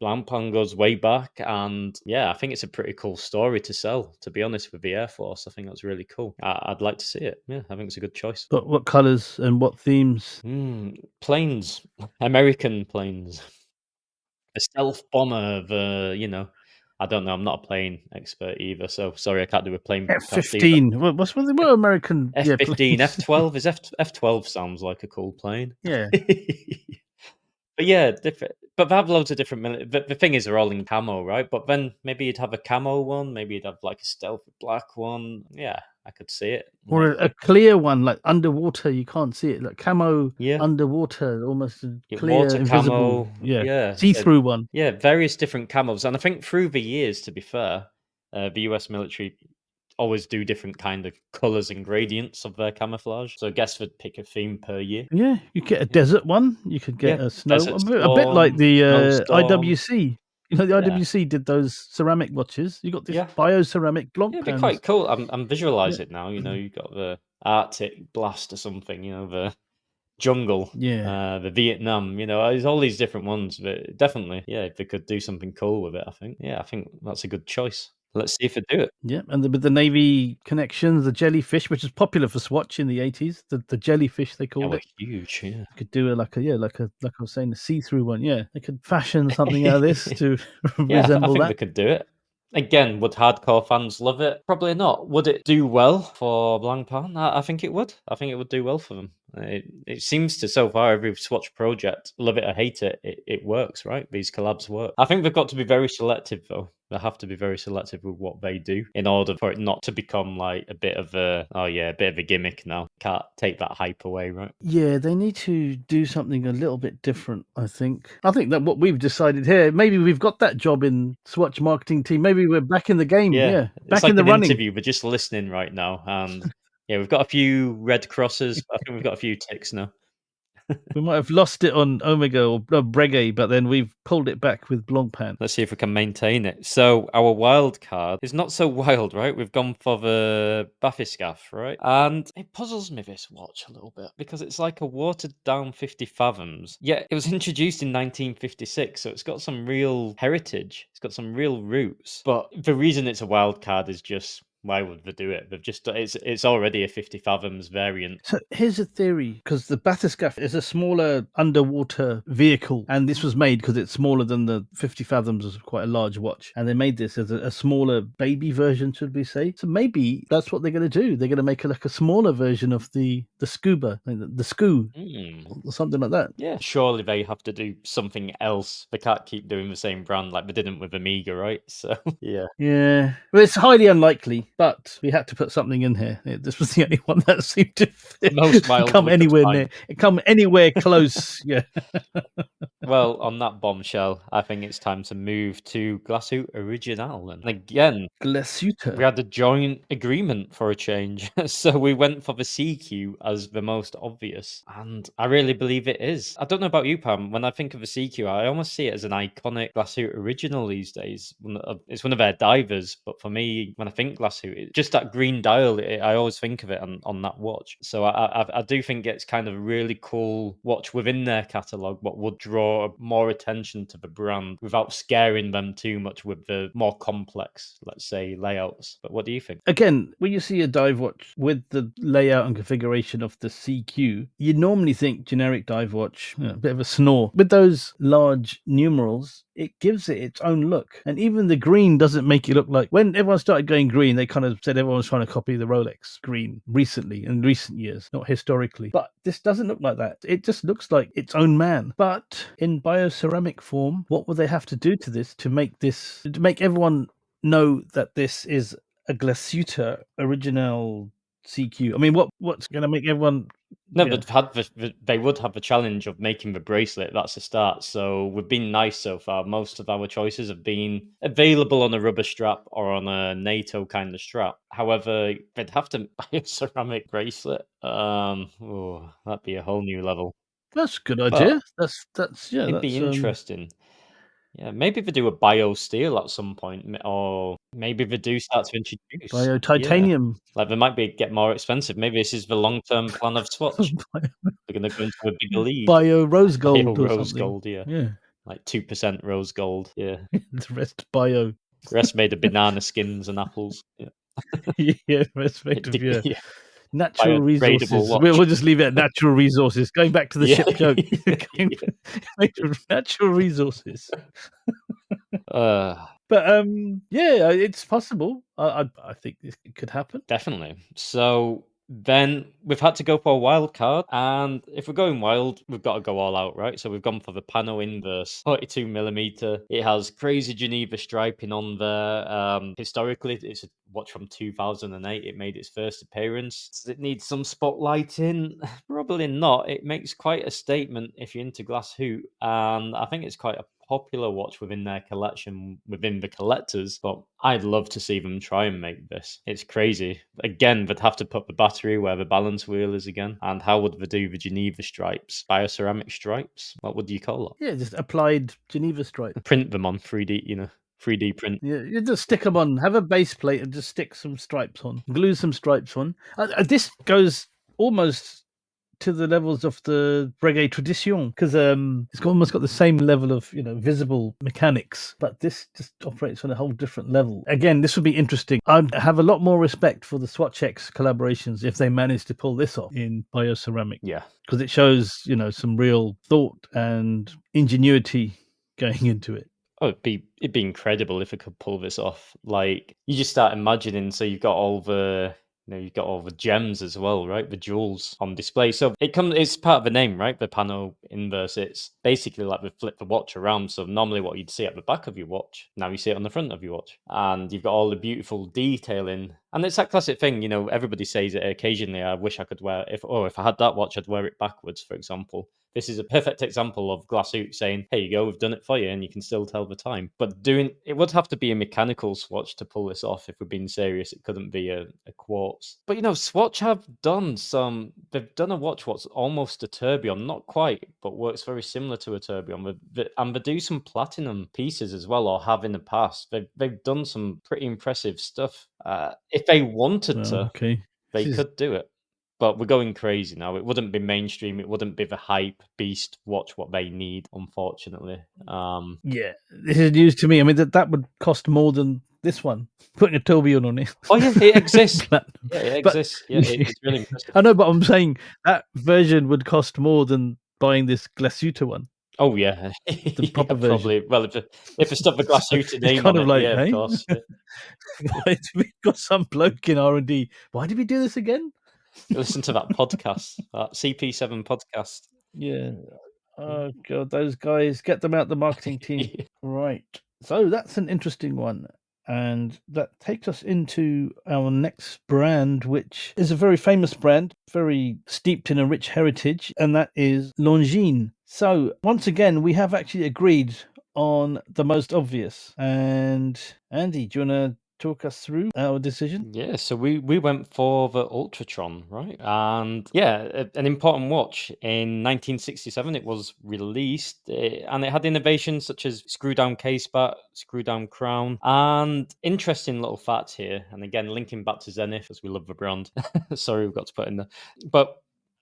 Blancpain goes way back, and yeah, I think it's a pretty cool story to sell, to be honest, with the Air Force. I think that's really cool. I'd like to see it. Yeah, I think it's a good choice. But what colours and what themes? Planes, American planes. The stealth bomber, you know, I don't know. I'm not a plane expert either, so sorry, I can't do a plane podcast either. F-15. What's what? What American? F-15, planes. F-12 is F-12 sounds like a cool plane. Yeah. But yeah, different. But they have loads of different. The thing is, they're all in camo, right? But then maybe you'd have a camo one. Maybe you'd have like a stealth black one. Yeah, I could see it. Or a clear one, like underwater, you can't see it. Like camo Yeah, underwater, almost a yeah, clear, water invisible. camo. Yeah, see-through one. Yeah, various different camos. And I think through the years, to be fair, the US military always do different kind of colors and gradients of their camouflage. So I guess they'd pick a theme per year. Yeah, you get a Yeah, desert one. You could get yeah. a snow Desert one. A bit like Storm, the Snowstorm. IWC. You know, the Yeah, IWC did those ceramic watches. You got this yeah. bioceramic Yeah, it'd be Blancpains. quite cool. I'm Yeah. visualize it now. You know, you've got the Arctic blast or something. You know, the jungle, Yeah. the Vietnam. You know, there's all these different ones. But definitely, yeah, if they could do something cool with it, I think. Yeah, I think that's a good choice. Let's see if they do it. Yeah, and with the Navy connections, the jellyfish, which is popular for Swatch in the 80s, the jellyfish they Yeah, called we're it. huge. Yeah. You could do like I was saying, a see-through one. Yeah, they could fashion something out of this to Yeah, I resemble think they that. could do it. Again, would hardcore fans love it? Probably not. Would it do well for Blancpain? I think it would. I think it would do well for them. It seems to, so far, every Swatch project, love it or hate it, it works, right? These collabs work. I think they've got to be very selective, though. They have to be very selective with what they do in order for it not to become like a bit of a gimmick now. Can't take that hype away, right? Yeah, they need to do something a little bit different, I think. I think that what we've decided here, maybe we've got that job in Swatch marketing team. Maybe we're back in the game. Yeah, Yeah, it's back like in the an running. interview. We're just listening right now, and yeah, we've got a few red crosses. I think we've got a few ticks now. We might have lost it on Omega or Breguet, but then we've pulled it back with Blancpain. Let's see if we can maintain it. So our wild card is not so wild, right? We've gone for the Bathyscaphe, right? And it puzzles me, this watch, a little bit, because it's like a watered down 50 fathoms. Yet it was introduced in 1956, so it's got some real heritage. It's got some real roots. But the reason it's a wild card is just, why would they do it? They've just, it's already a 50 fathoms variant. So here's a theory, because the Bathyscaphe is a smaller underwater vehicle, and this was made because it's smaller than the 50 Fathoms, is quite a large watch, and they made this as a smaller baby version, should we say? So maybe that's what they're going to do. They're going to make a smaller version of the scuba, the SCU, or something like that. Yeah, surely they have to do something else. They can't keep doing the same brand like they didn't with Amiga, right? So yeah. Yeah, well, it's highly unlikely, but we had to put something in here. This was the only one that seemed to Most wild come we could anywhere find. near, come anywhere close. Yeah. Well, on that bombshell, I think it's time to move to Glashütte Original. And again, Glashütte. we had a joint agreement for a change. So we went for the CQ as the most obvious. And I really believe it is. I don't know about you, Pam. When I think of the CQ, I almost see it as an iconic Glashütte Original these days. It's one of their divers. But for me, when I think Glashütte, just that green dial, I always think of it on that watch. So I do think it's kind of a really cool watch within their catalogue, but would draw more attention to the brand without scaring them too much with the more complex, let's say, layouts. But what do you think? Again, when you see a dive watch with the layout and configuration of the CQ, you normally think generic dive watch, a bit of a snore. With those large numerals, it gives it its own look. And even the green doesn't make it look like, when everyone started going green, they kind of said everyone was trying to copy the Rolex green recently, in recent years, not historically. But this doesn't look like that. It just looks like its own man. But in bioceramic form, what will they have to do to this to make everyone know that this is a Glashütte original CQ. I mean, what's going to make everyone? No, Yeah. they would have the challenge of making the bracelet. That's a start. So we've been nice so far. Most of our choices have been available on a rubber strap or on a NATO kind of strap. However, they'd have to buy a ceramic bracelet. That'd be a whole new level. That's a good But idea. That's yeah. it'd be That's interesting. Yeah, maybe they do a bio steel at some point, or maybe they do start to introduce. bio Yeah, titanium. like they might get more expensive. Maybe this is the long term plan of Swatch. They're gonna go into a bigger league. Bio rose Bio gold or rose something. gold, yeah, Yeah, like 2% rose gold. Yeah, the rest bio. the rest made of banana skins and apples. Yeah, Yeah, respect of yeah. yeah, Natural biodegradable resources. watch. We'll just leave it at natural resources. Going back to the Yeah, ship joke. Going yeah. natural resources. Uh, But yeah, it's possible. I think this could happen. Definitely. So then we've had to go for a wild card, and if we're going wild, we've got to go all out, right? So we've gone for the Pano Inverse, 42mm. It has crazy Geneva striping on there. Historically, it's a watch from 2008. It made its first appearance. Does it need some spotlighting? Probably not. It makes quite a statement if you're into Glashütte, and I think it's quite a popular watch within their collection, within the collectors, but I'd love to see them try and make this. It's crazy. Again, they'd have to put the battery where the balance wheel is again. And how would they do the Geneva stripes? Bioceramic stripes? What would you call it? Yeah, just applied Geneva stripe. Print them on 3D, 3D print. Yeah, you just stick them on. Have a base plate and just stick some stripes on. Glue some stripes on. This goes almost to the levels of the Breguet Tradition because it's almost got the same level of visible mechanics, but this just operates on a whole different level. Again, this would be interesting. I'd have a lot more respect for the Swatch X collaborations if they manage to pull this off in bioceramic. Yeah, because it shows some real thought and ingenuity going into it. Oh, it'd be incredible if it could pull this off. Like you just start imagining. So you've got all the you've got all the gems as well, right? The jewels on display. So it's part of the name, right? The Pano Inverse. It's basically like we flip the watch around. So normally what you'd see at the back of your watch, now you see it on the front of your watch. And you've got all the beautiful detailing. And it's that classic thing, everybody says it occasionally. I wish I could wear if I had that watch, I'd wear it backwards, for example. This is a perfect example of Glashütte saying, "Here you go, we've done it for you," and you can still tell the time. But it would have to be a mechanical Swatch to pull this off. If we're being serious, it couldn't be a quartz. But Swatch have done some. They've done a watch what's almost a tourbillon, not quite, but works very similar to a tourbillon. And they do some platinum pieces as well, or have in the past. They've done some pretty impressive stuff. If they wanted to, they could do it. But we're going crazy now. It wouldn't be mainstream. It wouldn't be the hype beast watch what they need, unfortunately. Yeah, this is news to me. I mean, that would cost more than this one. Putting a tourbillon on it. Oh yeah, it exists. Yeah, it exists. Yeah, it's really impressive. I know, but I'm saying that version would cost more than buying this Glashütte one. Oh yeah, the proper version. Probably. Well, if it's stuff the Glashütte name kind on of like, yeah, hey? Of course. Yeah. Why did we got some bloke in R&D? Why did we do this again? Listen to that podcast, that CP7 podcast. Yeah. Oh god, those guys, get them out the marketing team. Right. So that's an interesting one. And that takes us into our next brand, which is a very famous brand, very steeped in a rich heritage, and that is Longines. So once again, we have actually agreed on the most obvious. And Andy, do you want to talk us through our decision? Yeah, so we went for the Ultratron, right? And yeah, an important watch. In 1967, it was released, and it had innovations such as screw-down case back, screw-down crown, and interesting little facts here. And again, linking back to Zenith, as we love the brand. Sorry, we've got to put in there. But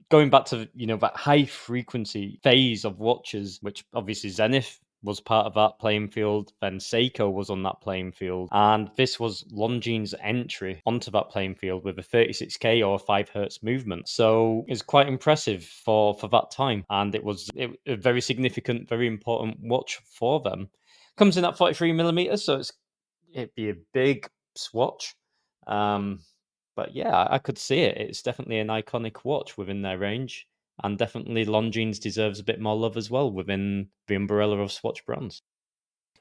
going back to that high frequency phase of watches, which obviously Zenith was part of that playing field, then Seiko was on that playing field, and this was Longines' entry onto that playing field with a 36K or 5 hertz movement. So it's quite impressive for that time, and it was a very significant, very important watch for them. Comes in at 43mm, so it'd be a big swatch. But yeah, I could see it. It's definitely an iconic watch within their range. And definitely Longines deserves a bit more love as well within the umbrella of Swatch brands.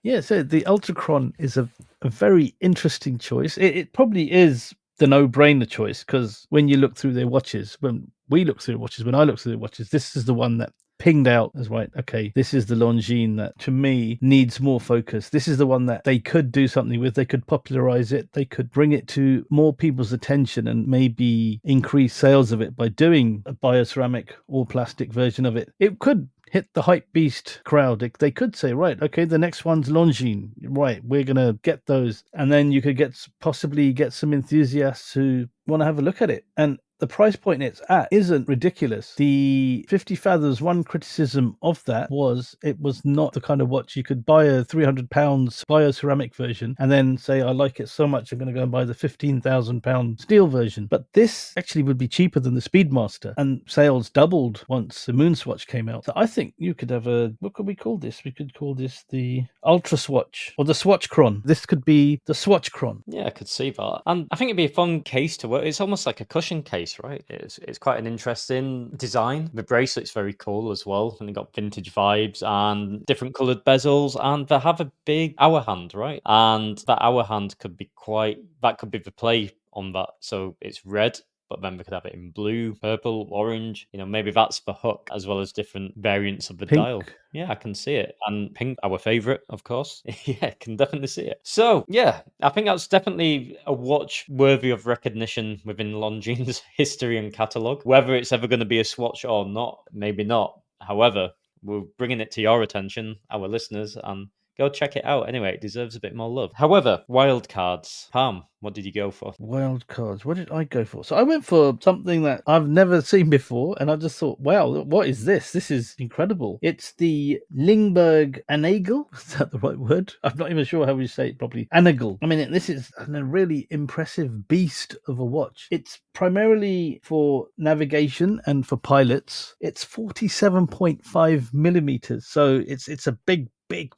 Yeah, so the Ultrachron is a very interesting choice. It probably is the no-brainer choice, because when you look through their watches, when I look through their watches, this is the one that pinged out as right. Okay, this is the Longines that to me needs more focus. This is the one that they could do something with. They could popularize it. They could bring it to more people's attention and maybe increase sales of it by doing a bioceramic or plastic version of it. It could hit the hype beast crowd. They could say, right, okay, the next one's Longines. Right, we're gonna get those, and then you could possibly get some enthusiasts who want to have a look at it. And the price point it's at isn't ridiculous. The 50 Fathoms, one criticism of that was it was not the kind of watch you could buy a £300 bioceramic version and then say, I like it so much, I'm going to go and buy the £15,000 steel version. But this actually would be cheaper than the Speedmaster, and sales doubled once the Moon Swatch came out. So I think you could have what could we call this? We could call this the Ultra Swatch or the Swatch Chron. This could be the Swatch Chron. Yeah, I could see that. And I think it'd be a fun case to work. It's almost like a cushion case, right? It's quite an interesting design. The bracelet's very cool as well, and they got vintage vibes and different coloured bezels, and they have a big hour hand, right? And that hour hand could be the play on that. So it's red, but then we could have it in blue, purple, orange. Maybe that's the hook, as well as different variants of the Pink. dial. Yeah, I can see it. And pink, our favorite, of course. Yeah, can definitely see it. So, yeah, I think that's definitely a watch worthy of recognition within Longines' history and catalogue. Whether it's ever going to be a Swatch or not, maybe not. However, we're bringing it to your attention, our listeners, and go check it out. Anyway, it deserves a bit more love. However, wildcards. Palm, what did you go for? Wild cards. What did I go for? So I went for something that I've never seen before, and I just thought, wow, what is this? This is incredible. It's the Lingberg Anagel. Is that the right word? I'm not even sure how we say it properly. Anagel. I mean, this is a really impressive beast of a watch. It's primarily for navigation and for pilots. It's 47.5 millimeters, so it's a big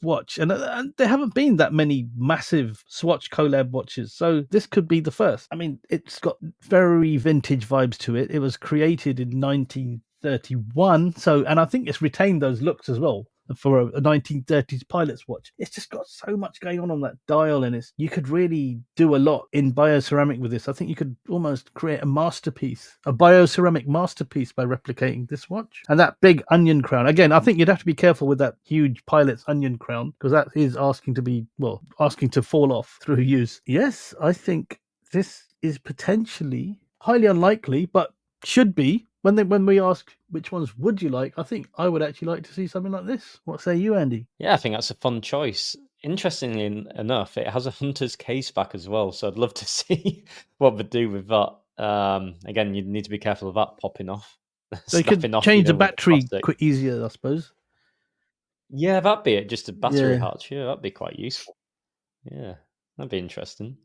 watch, and there haven't been that many massive Swatch collab watches, so this could be the first. I mean, it's got very vintage vibes to it. It was created in 1931, and I think it's retained those looks as well for a 1930s pilot's watch. It's just got so much going on that dial, and you could really do a lot in bioceramic with this. I think you could almost create a bioceramic masterpiece by replicating this watch. And that big onion crown, again, I think you'd have to be careful with that huge pilot's onion crown, because that is asking to fall off through use. Yes, I think this is potentially highly unlikely, but should be. When we ask which ones would you like, I think I would actually like to see something like this. What say you, Andy? Yeah, I think that's a fun choice. Interestingly enough, it has a hunter's case back as well, so I'd love to see what they do with that. Again, you need to be careful of that popping off. So you could change the battery easier, I suppose. Yeah, that'd be it. Just a battery hatch. Yeah, that'd be quite useful. Yeah, that'd be interesting.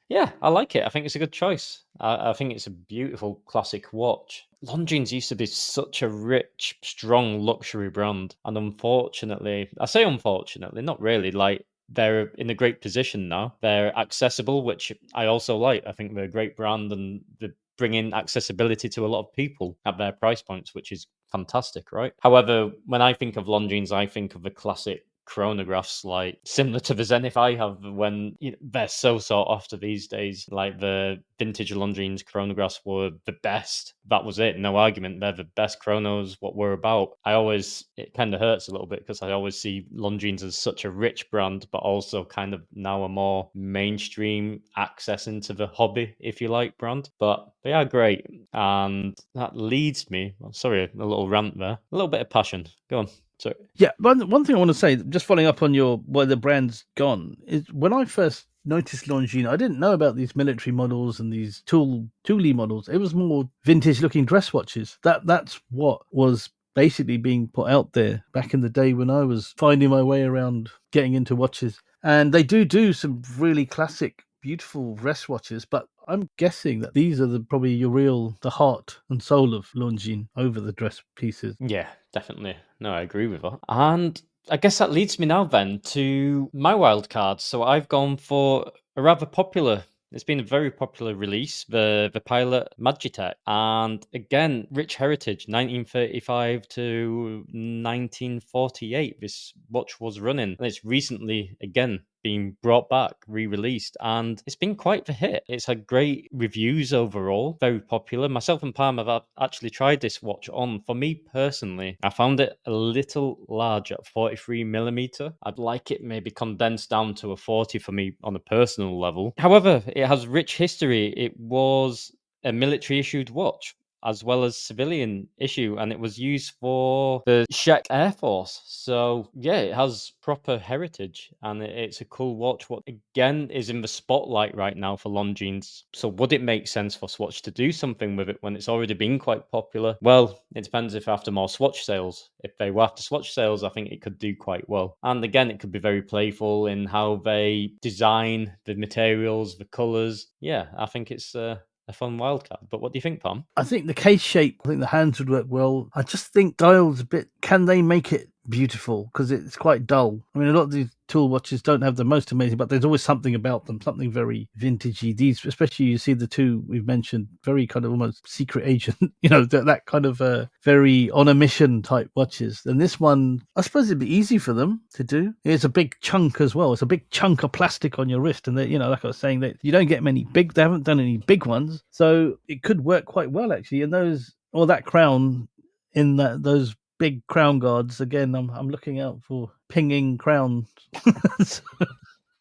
Yeah, I like it. I think it's a good choice. I think it's a beautiful classic watch. Longines used to be such a rich, strong luxury brand. And unfortunately, I say unfortunately, not really, like they're in a great position now. They're accessible, which I also like. I think they're a great brand and they bring in accessibility to a lot of people at their price points, which is fantastic, right? However, when I think of Longines, I think of the classic chronographs, like similar to the Zenith I have, when they're so sought after these days. Like the vintage Longines chronographs were the best. That was it, no argument. They're the best chronos, what we're about. It kind of hurts a little bit because I always see Longines as such a rich brand, but also kind of now a more mainstream access into the hobby, if you like, brand. But they are great, and that leads me, sorry, a little rant there, a little bit of passion. Go on. So yeah, one thing I want to say, just following up on where the brand's gone, is when I first noticed Longines, I didn't know about these military models and these Thule models. It was more vintage looking dress watches. That's what was basically being put out there back in the day when I was finding my way around getting into watches. And they do some really classic, beautiful dress watches, but I'm guessing that these are probably the heart and soul of Longines over the dress pieces. Yeah, definitely. No, I agree with that. And I guess that leads me now then to my wild card. So I've gone for a rather popular. It's been a very popular release, the Pilot Magitech. And again, rich heritage, 1935 to 1948. This watch was running. And it's recently, again, been brought back, re-released, and it's been quite the hit. It's had great reviews overall, very popular. Myself and Pam have actually tried this watch on. For me personally, I found it a little large at 43mm. I'd like it maybe condensed down to a 40 for me on a personal level. However, it has rich history. It was a military issued watch as well as civilian issue, and it was used for the Czech Air Force. So yeah, it has proper heritage, and it's a cool watch. What again is in the spotlight right now for Longines. So would it make sense for Swatch to do something with it when it's already been quite popular? Well, it depends if after more Swatch sales. If they were after Swatch sales, I think it could do quite well. And again, it could be very playful in how they design the materials, the colors. Yeah, I think it's a fun wildcard. But what do you think, Pam? I think the case shape, I think the hands would work well. I just think dials a bit, can they make it beautiful? Because it's quite dull. I mean, a lot of these tool watches don't have the most amazing, but there's always something about them, something very vintagey. These, especially you see the two we've mentioned, very kind of almost secret agent, that kind of very on a mission type watches. And this one, I suppose it'd be easy for them to do. It's a big chunk as well. It's a big chunk of plastic on your wrist. And, like I was saying, that you don't get many big, they haven't done any big ones. So it could work quite well, actually. And that crown in those big crown guards, again, I'm looking out for pinging crowns.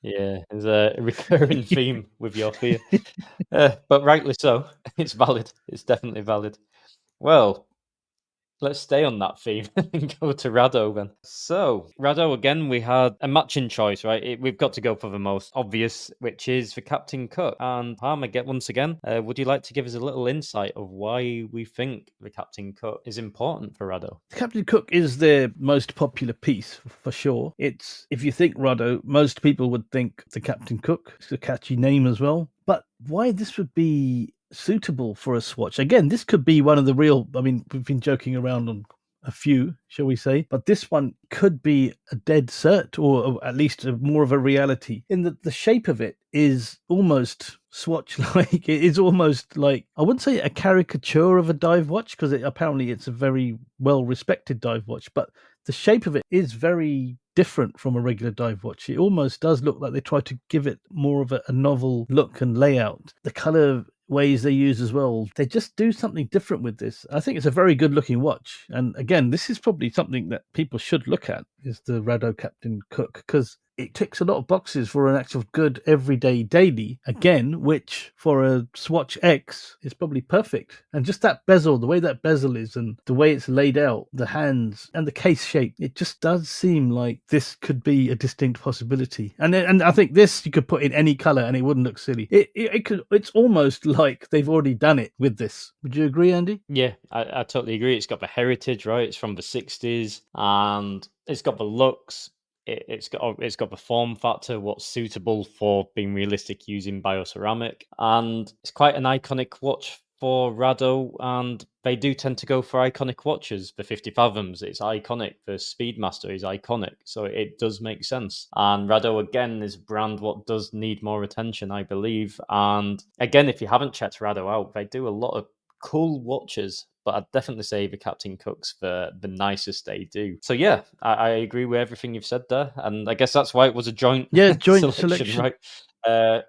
Yeah, there's a recurring theme with your fear. But rightly so. It's valid. It's definitely valid. Well, let's stay on that theme and go to Rado then. So, Rado, again, we had a matching choice, right? We've got to go for the most obvious, which is the Captain Cook. And Palmer, once again, would you like to give us a little insight of why we think the Captain Cook is important for Rado? The Captain Cook is their most popular piece, for sure. If you think Rado, most people would think the Captain Cook. It's a catchy name as well. But why this would be suitable for a Swatch? Again, this could be one of the real, we've been joking around on a few, shall we say, but this one could be a dead cert, or at least more of a reality, in that the shape of it is almost Swatch-like. It is almost like, I wouldn't say a caricature of a dive watch, because apparently it's a very well-respected dive watch, but the shape of it is very different from a regular dive watch. It almost does look like they try to give it more of a novel look and layout. The color ways they use as well, they just do something different with this. I think it's a very good looking watch, and again, this is probably something that people should look at, is the Rado Captain Cook, because it ticks a lot of boxes for an actual good everyday daily, again, which for a Swatch X is probably perfect. And just that bezel, the way that bezel is and the way it's laid out, the hands and the case shape, it just does seem like this could be a distinct possibility. And I think this you could put in any color and it wouldn't look silly. It's almost like they've already done it with this. Would you agree, Andy? Yeah, I totally agree. It's got the heritage, right? It's from the 60s, and it's got the looks. It's got the form factor, what's suitable for being realistic using bioceramic, and it's quite an iconic watch for Rado, and they do tend to go for iconic watches. The 50 Fathoms, it's iconic. The Speedmaster is iconic, so it does make sense. And Rado, again, is a brand what does need more attention, I believe. And again, if you haven't checked Rado out, they do a lot of cool watches, but I'd definitely say the Captain Cook's the nicest they do. So yeah, I agree with everything you've said there, and I guess that's why it was a joint selection, right?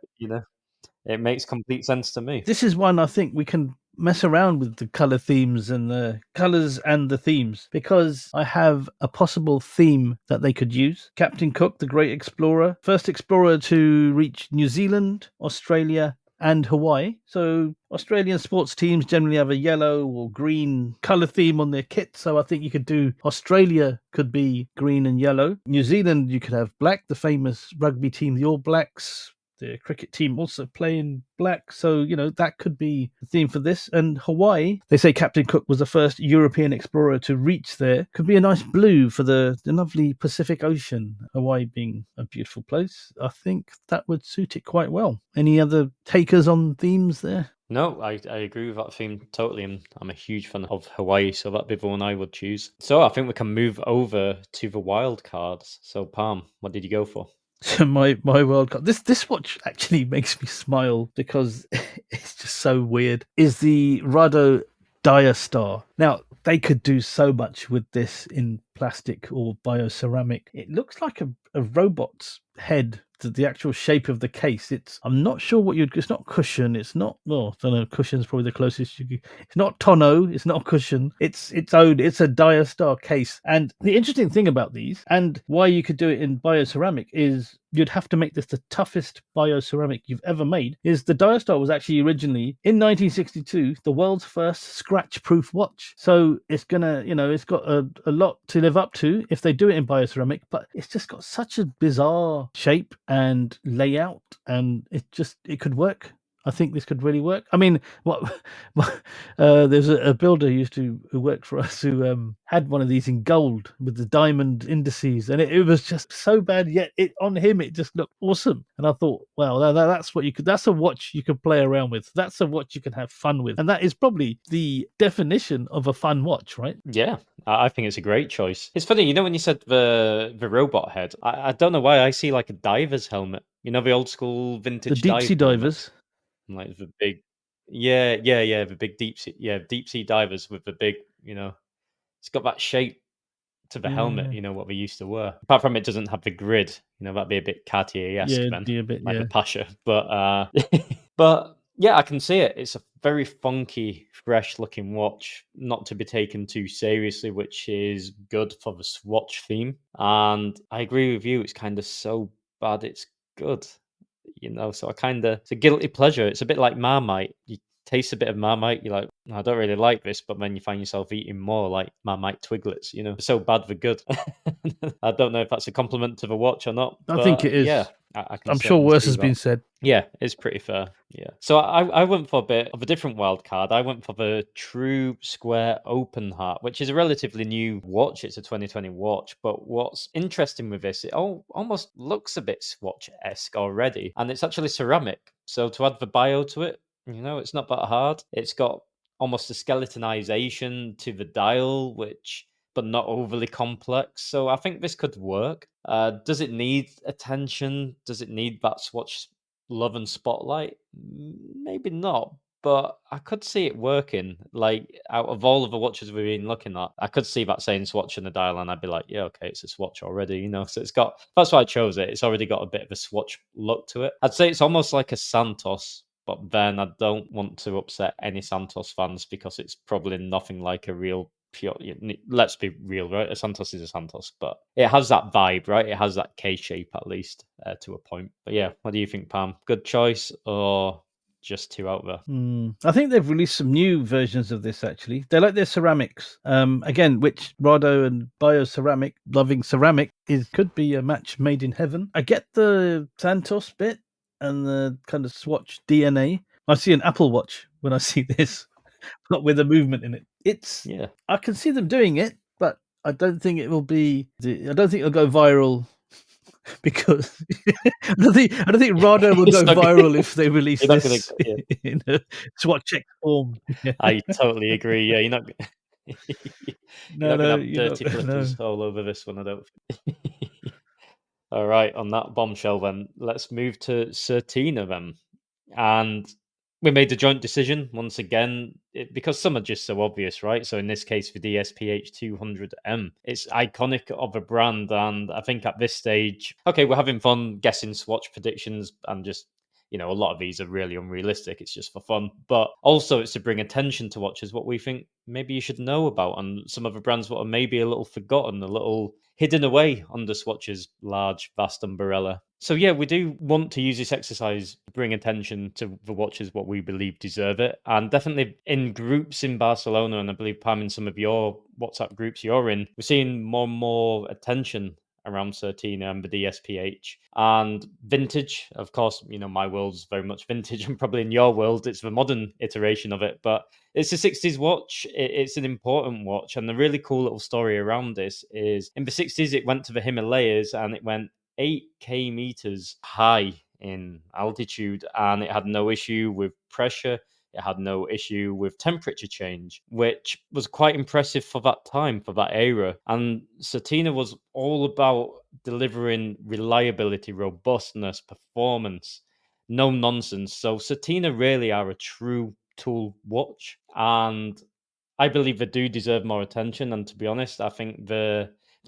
It makes complete sense to me. This is one I think we can mess around with the color themes and the colors and the themes, because I have a possible theme that they could use. Captain Cook, the great explorer, first explorer to reach New Zealand, Australia, and Hawaii. So Australian sports teams generally have a yellow or green color theme on their kit. So I think you could do Australia could be green and yellow. New Zealand, you could have black, the famous rugby team, the All Blacks. The cricket team also play in black, so that could be the theme for this. And Hawaii, they say Captain Cook was the first European explorer to reach there. Could be a nice blue for the lovely Pacific Ocean. Hawaii being a beautiful place, I think that would suit it quite well. Any other takers on themes there? No, I agree with that theme totally, and I'm a huge fan of Hawaii, so that'd be the one I would choose. So I think we can move over to the wild cards. So Palm, what did you go for? So my wild card, this watch actually makes me smile because it's just so weird, is the Rado Diastar. Now, they could do so much with this in plastic or bioceramic. It looks like a robot's head the actual shape of the case. I'm not sure what you'd. It's not cushion. It's not. Well, I don't know. Cushion's probably the closest you could. It's not tonneau. It's not a cushion. It's its own. It's a Diastar case. And the interesting thing about these, and why you could do it in bioceramic, is you'd have to make this the toughest bioceramic you've ever made. Is the Diastar was actually originally in 1962 the world's first scratch-proof watch. So it's gonna, it's got a lot to live up to if they do it in bioceramic, but it's just got such a bizarre shape and layout, and it could work. I think this could really work. I mean, there's a builder who worked for us who had one of these in gold with the diamond indices, and it was just so bad. Yet on him it just looked awesome, and I thought, well, that's what you could. That's a watch you could play around with. That's a watch you can have fun with, and that is probably the definition of a fun watch, right? Yeah, I think it's a great choice. It's funny, when you said the robot head, I don't know why I see like a diver's helmet. The old school The vintage deep sea dive divers. helmets. Like the big, the big deep sea divers with the big, it's got that shape to the helmet, Yeah, what we used to wear. Apart from it doesn't have the grid, that'd be a bit Cartier-esque yeah, then, yeah, a bit, like the yeah. Pasha. But but yeah, I can see it. It's a very funky, fresh looking watch, not to be taken too seriously, which is good for the Swatch theme. And I agree with you, it's kind of so bad it's good. So it's a guilty pleasure. It's a bit like Marmite. You taste a bit of Marmite, you're like, "No, I don't really like this," but then you find yourself eating more like Marmite Twiglets. They're so bad they're good. I don't know if that's a compliment to the watch or not, I think but it yeah, is. I can I'm sure certainly worse see has that. been said. Yeah, it's pretty fair. Yeah. So I went for a bit of a different wild card. I went for the True Square Open Heart, which is a relatively new watch. It's a 2020 watch. But what's interesting with this, it almost looks a bit Swatch-esque already. And it's actually ceramic. So to add the bio to it, it's not that hard. It's got almost a skeletonization to the dial, but not overly complex. So I think this could work. Does it need attention? Does it need that Swatch love and spotlight? Maybe not, but I could see it working. Like out of all of the watches we've been looking at, I could see that saying Swatch in the dial, and I'd be like, yeah, okay, it's a Swatch already, So that's why I chose it. It's already got a bit of a Swatch look to it. I'd say it's almost like a Santos. But then I don't want to upset any Santos fans because it's probably nothing like a real pure. Let's be real, right? A Santos is a Santos, but it has that vibe, right? It has that K shape at least to a point. But yeah, what do you think, Pam? Good choice or just too out there? I think they've released some new versions of this actually. They like their ceramics. Again, which Rado and bioceramic, loving ceramic, could be a match made in heaven. I get the Santos bit and the kind of Swatch DNA. I see an Apple Watch when I see this, but with a movement in it. Yeah. I can see them doing it, but I don't think it will be. I don't think it'll go viral because I don't think Rado will It's go not viral if they release you're not gonna this yeah. in a Swatch X form. Yeah. I totally agree. Yeah, you're not you're not gonna have You're not. dirty No. flippers all over this one, I don't think. All right, on that bombshell, then let's move to Certina then. And we made a joint decision once again because some are just so obvious, right? So in this case, for DSPH 200M, it's iconic of a brand, and I think at this stage, okay, we're having fun guessing Swatch predictions and just. A lot of these are really unrealistic. It's just for fun. But also, it's to bring attention to watches, what we think maybe you should know about, and some of the brands what are maybe a little forgotten, a little hidden away under Swatch's large, vast umbrella. So yeah, we do want to use this exercise to bring attention to the watches what we believe deserve it. And definitely in groups in Barcelona, and I believe Pam in some of your WhatsApp groups you're in, we're seeing more and more attention around Certina and the DSPH. And vintage, of course, my world's very much vintage, and probably in your world, it's the modern iteration of it. But it's a 60s watch. It's an important watch. And the really cool little story around this is in the 60s, it went to the Himalayas and it went 8K meters high in altitude, and it had no issue with pressure. It had no issue with temperature change, which was quite impressive for that time, for that era. And Certina was all about delivering reliability, robustness, performance, no nonsense. So Certina really are a true tool watch. And I believe they do deserve more attention. And to be honest, I think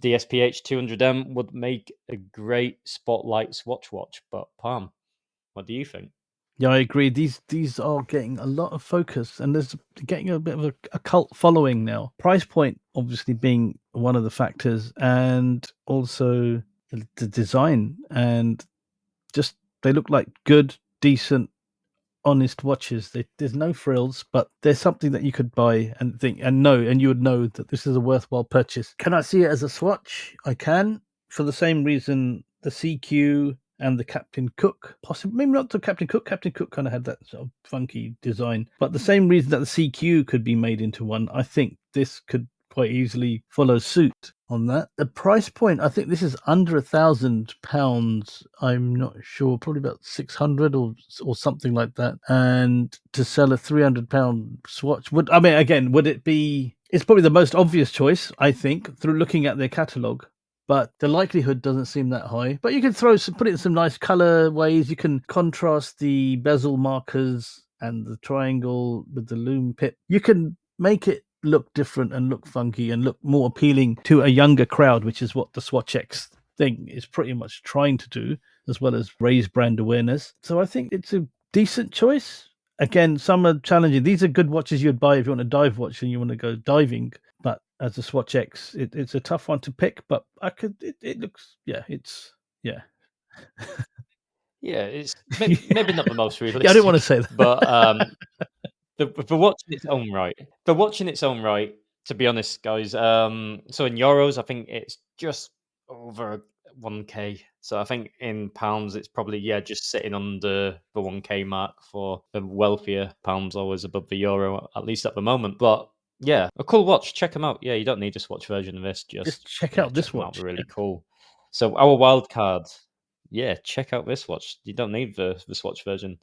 The SPH 200M would make a great spotlight Swatch watch. But Palm, what do you think? Yeah, I agree. These are getting a lot of focus, and there's getting a bit of a cult following now. Price point obviously being one of the factors, and also the design, and just they look like good, decent, honest watches. There's no frills, but there's something that you could buy and think and know, and you would know that this is a worthwhile purchase. Can I see it as a Swatch? I can, for the same reason the CQ and the Captain Cook, possibly maybe not the Captain Cook. Captain Cook kind of had that sort of funky design, but the same reason that the CQ could be made into one, I think this could quite easily follow suit on that. The price point, I think this is under £1,000. I'm not sure, probably about 600 or something like that. And to sell a £300 Swatch, would it be? It's probably the most obvious choice, I think, through looking at their catalogue. But the likelihood doesn't seem that high. But you can put it in some nice color ways. You can contrast the bezel markers and the triangle with the lume pip. You can make it look different and look funky and look more appealing to a younger crowd, which is what the Swatch X thing is pretty much trying to do, as well as raise brand awareness. So I think it's a decent choice. Again, some are challenging. These are good watches you'd buy if you want a dive watch and you want to go diving. But as a Swatch X, it's a tough one to pick. But it looks, yeah, it's, yeah. Yeah, it's maybe not the most realistic. Yeah, I didn't want to say that. But for watching its own right, to be honest, guys, so in euros, I think it's just over 1K. So I think in pounds, it's probably, just sitting under the 1K mark for the wealthier pounds, always above the euro, at least at the moment. But yeah, a cool watch. Check them out. Yeah, you don't need a Swatch version of this. Just check out this them watch. Out. Really cool. So our wild card. Yeah, check out this watch. You don't need the Swatch version.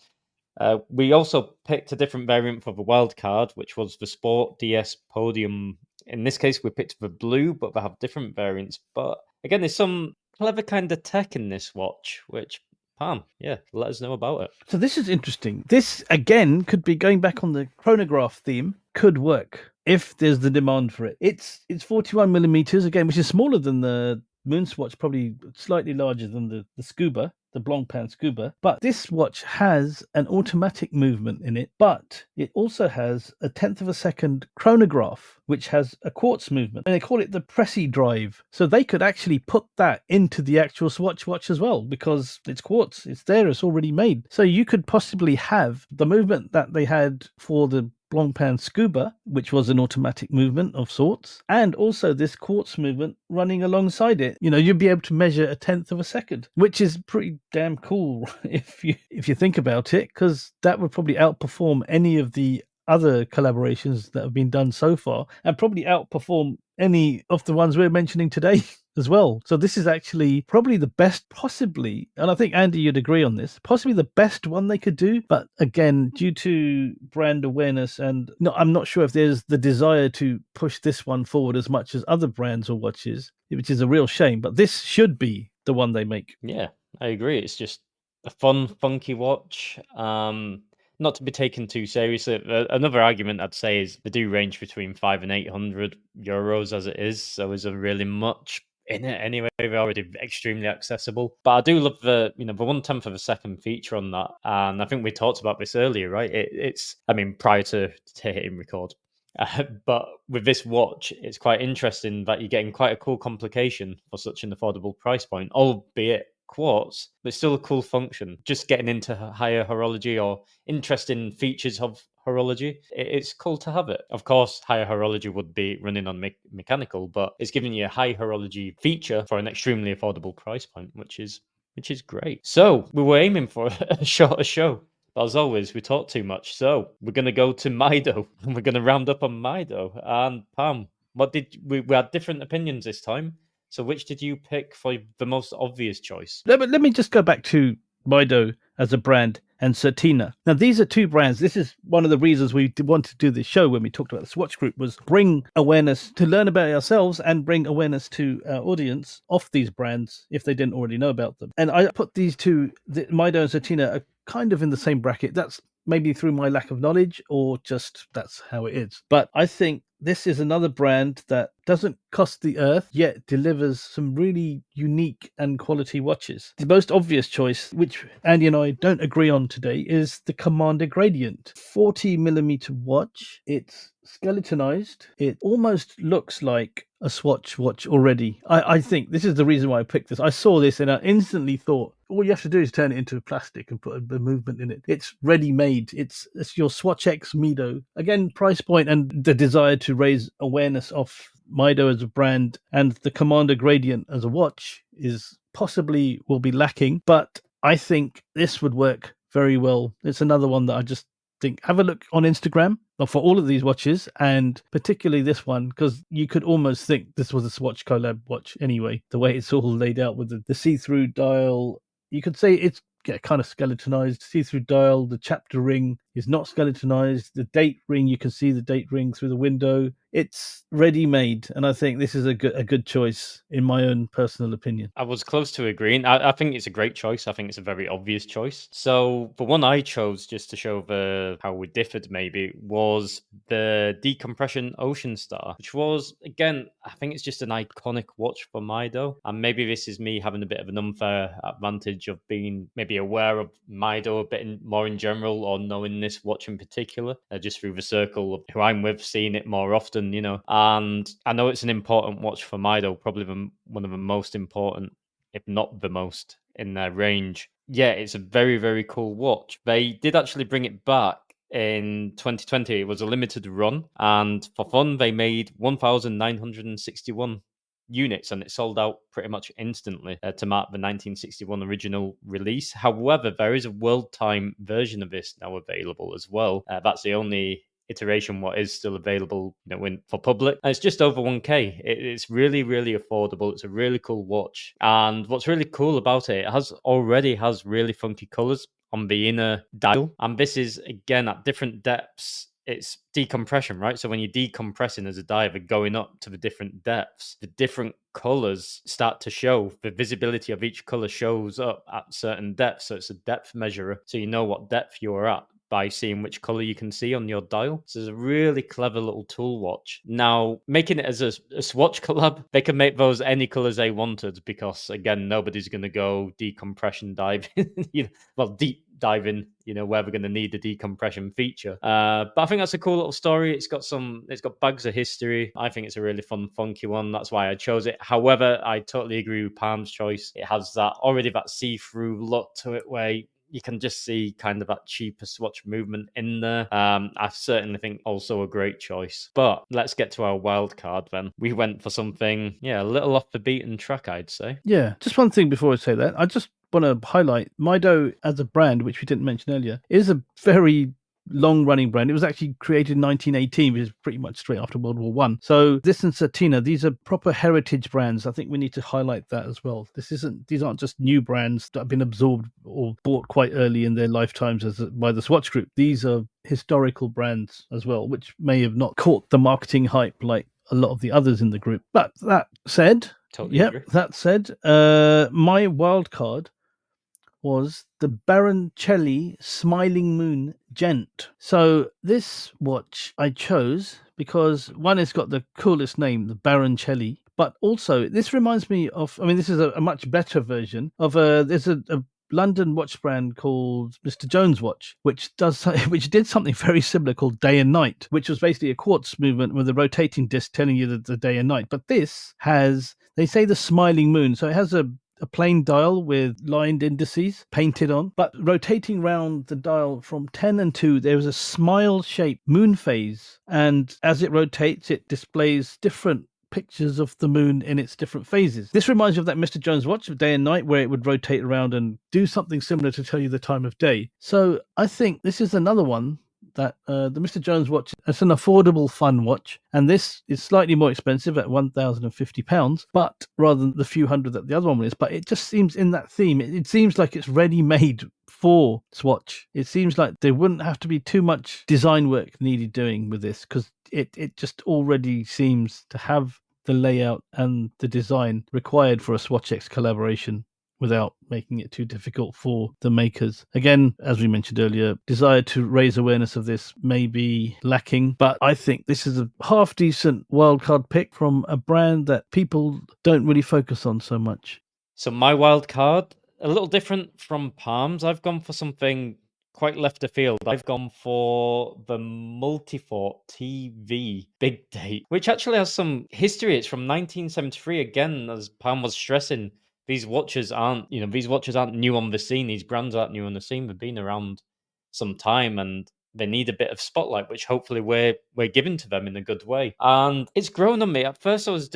We also picked a different variant for the wild card, which was the Sport DS Podium. In this case, we picked the blue, but they have different variants. But again, there's some clever kind of tech in this watch, which, Pam, let us know about it. So this is interesting. This, again, could be going back on the chronograph theme, could work if there's the demand for it. It's 41 millimeters, again, which is smaller than the Moonswatch, probably slightly larger than the Scuba, the Blancpain Scuba. But this watch has an automatic movement in it, but it also has a 10th of a second chronograph, which has a quartz movement. And they call it the Pressy drive. So they could actually put that into the actual Swatch watch as well, because it's quartz. It's there. It's already made. So you could possibly have the movement that they had for the Blancpain Scuba, which was an automatic movement of sorts, and also this quartz movement running alongside it. You'd be able to measure a 10th of a second, which is pretty damn cool if you think about it, because that would probably outperform any of the other collaborations that have been done so far, and probably outperform any of the ones we're mentioning today as well. So this is actually probably the best, possibly, and I think Andy, you'd agree on this, possibly the best one they could do. But again, due to brand awareness, and I'm not sure if there's the desire to push this one forward as much as other brands or watches, which is a real shame. But this should be the one they make. Yeah, I agree. It's just a fun, funky watch. Not to be taken too seriously. Another argument I'd say is they do range between 500 and 800 euros as it is. So is there really much in it anyway? They're already extremely accessible. But I do love the 1/10 of a second feature on that. And I think we talked about this earlier, right? It's prior to hitting record. But with this watch, it's quite interesting that you're getting quite a cool complication for such an affordable price point, albeit quartz, but still a cool function. Just getting into higher horology or interesting features of horology, it's cool to have it. Of course, higher horology would be running on mechanical, but it's giving you a high horology feature for an extremely affordable price point, which is great. So we were aiming for a shorter show. But as always, we talk too much. So we're going to go to Mido, and we're going to round up on Mido. And Pam, we had different opinions this time. So which did you pick for the most obvious choice? Let me just go back to Mido as a brand and Certina. Now, these are two brands. This is one of the reasons we wanted to do this show when we talked about the Swatch Group, was bring awareness to learn about ourselves and bring awareness to our audience of these brands if they didn't already know about them. And I put these two, Mido and Certina, are kind of in the same bracket. That's maybe through my lack of knowledge, or just that's how it is. But I think this is another brand that doesn't cost the earth, yet delivers some really unique and quality watches. The most obvious choice, which Andy and I don't agree on today, is the Commander Gradient. 40mm watch. It's skeletonized. It almost looks like a Swatch watch already. I think this is the reason why I picked this. I saw this and I instantly thought, all you have to do is turn it into plastic and put a movement in it. It's ready made. It's your Swatch X Mido. Again, price point and the desire to raise awareness of Mido as a brand and the Commander Gradient as a watch is possibly will be lacking, but I think this would work very well. It's another one that I just think have a look on Instagram for all of these watches, and particularly this one, because you could almost think this was a Swatch collab watch anyway, the way it's all laid out with the see-through dial. You could say it's kind of skeletonized, see-through dial. The chapter ring is not skeletonized. The date ring, you can see the date ring through the window. It's ready-made, and I think this is a good choice in my own personal opinion. I was close to agreeing. I think it's a great choice. I think it's a very obvious choice. So the one I chose, just to show how we differed maybe, was the Decompression Ocean Star, which was, again, I think it's just an iconic watch for Mido. And maybe this is me having a bit of an unfair advantage of being maybe aware of Mido a bit more in general, or knowing this watch in particular, just through the circle of who I'm with, seeing it more often, you know. And I know it's an important watch for Mido, probably one of the most important, if not the most, in their range. Yeah, it's a very, very cool watch. They did actually bring it back in 2020. It was a limited run, and for fun, they made 1,961 units, and it sold out pretty much instantly to mark the 1961 original release. However, there is a world time version of this now available as well. That's the only iteration what is still available, for public, and it's just over 1k. It's really, really affordable. It's a really cool watch, and what's really cool about it, already has really funky colors on the inner dial, and this is again at different depths. It's decompression, right? So when you're decompressing as a diver, going up to the different depths, the different colors start to show. The visibility of each color shows up at certain depths. So it's a depth measurer. So you know what depth you're at by seeing which color you can see on your dial. So it's a really clever little tool watch. Now, making it as a Swatch collab, they can make those any colors they wanted, because again, nobody's going to go decompression diving, deep diving, where we're going to need the decompression feature. But I think that's a cool little story. It's got bags of history. I think it's a really fun, funky one. That's why I chose it. However, I totally agree with Palm's choice. It has that see-through look to it, where you can just see kind of that cheaper Swatch movement in there. I certainly think also a great choice. But let's get to our wild card then. We went for something, a little off the beaten track, I'd say. Yeah, just one thing before I say that. I just want to highlight Mido as a brand, which we didn't mention earlier, is a very long-running brand. It was actually created in 1918, which is pretty much straight after World War One. So this and Certina, these are proper heritage brands. I think we need to highlight that as well. These aren't just new brands that have been absorbed or bought quite early in their lifetimes by the Swatch Group. These are historical brands as well, which may have not caught the marketing hype like a lot of the others in the group. But that said, Totally agree. That said, my wild card was the Baroncelli Smiling Moon Gent. So this watch I chose because one, it's got the coolest name, the Baroncelli, but also this reminds me of, this is a much better version of there's a London watch brand called Mr. Jones Watch, which did something very similar called Day and Night, which was basically a quartz movement with a rotating disc telling you the day and night. But this has, they say, the smiling moon, so it has a plain dial with lined indices painted on, but rotating round the dial from 10 and 2, there is a smile-shaped moon phase, and as it rotates, it displays different pictures of the moon in its different phases. This reminds you of that Mr. Jones watch of Day and Night, where it would rotate around and do something similar to tell you the time of day. So I think this is another one that the Mr. Jones watch, it's an affordable, fun watch, and this is slightly more expensive at £1,050, but rather than the few hundred that the other one is. But it just seems in that theme, it seems like it's ready made for Swatch. It seems like there wouldn't have to be too much design work needed doing with this, because it just already seems to have the layout and the design required for a Swatch X collaboration. without making it too difficult for the makers. Again, as we mentioned earlier, desire to raise awareness of this may be lacking, but I think this is a half decent wildcard pick from a brand that people don't really focus on so much. So my wild card, a little different from Palms. I've gone for something quite left of field. I've gone for the Multifort TV Big Date, which actually has some history. It's from 1973. Again, as Palm was stressing, these watches aren't new on the scene. These brands aren't new on the scene. They've been around some time, and they need a bit of spotlight, which hopefully we're giving to them in a good way. And it's grown on me. At first, I was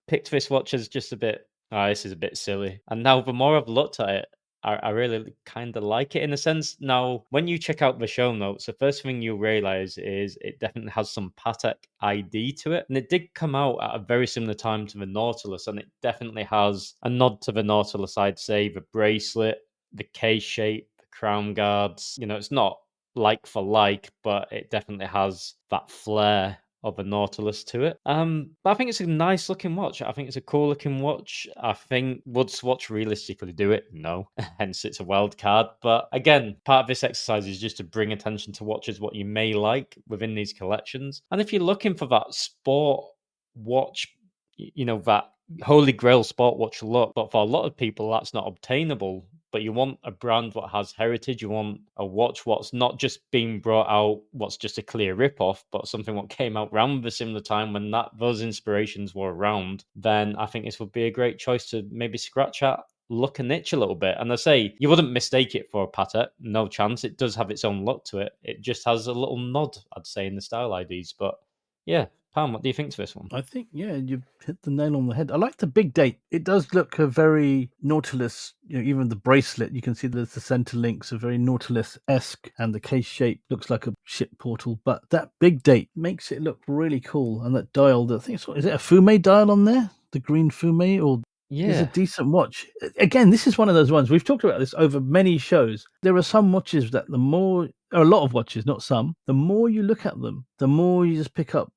picked this watch as just a bit, this is a bit silly. And now the more I've looked at it, I really kind of like it in a sense. Now, when you check out the show notes, the first thing you'll realize is it definitely has some Patek ID to it. And it did come out at a very similar time to the Nautilus. And it definitely has a nod to the Nautilus, I'd say. The bracelet, the case shape, the crown guards. It's not like for like, but it definitely has that flair of a Nautilus to it. But I think it's a nice looking watch. I think it's a cool looking watch. I think would Swatch realistically do it? No, hence it's a wild card. But again, part of this exercise is just to bring attention to watches, what you may like within these collections. And if you're looking for that sport watch, that holy grail sport watch look, but for a lot of people that's not obtainable. But you want a brand what has heritage. You want a watch what's not just being brought out, what's just a clear rip-off, but something what came out around the similar time when those inspirations were around. Then I think this would be a great choice to maybe scratch at, look and itch a little bit. And I say, you wouldn't mistake it for a Patek, no chance. It does have its own look to it. It just has a little nod, I'd say, in the style IDs. But yeah, Pam, what do you think to this one? I think, yeah, you hit the nail on the head. I like the Big Date. It does look a very Nautilus, even the bracelet, you can see there's the center links are very Nautilus-esque, and the case shape looks like a ship portal. But that Big Date makes it look really cool. And that dial, I think is it a Fume dial on there? The green Fume, or it's a decent watch. Again, this is one of those ones, we've talked about this over many shows. There are some watches that a lot of watches, not some, the more you look at them, the more you just pick up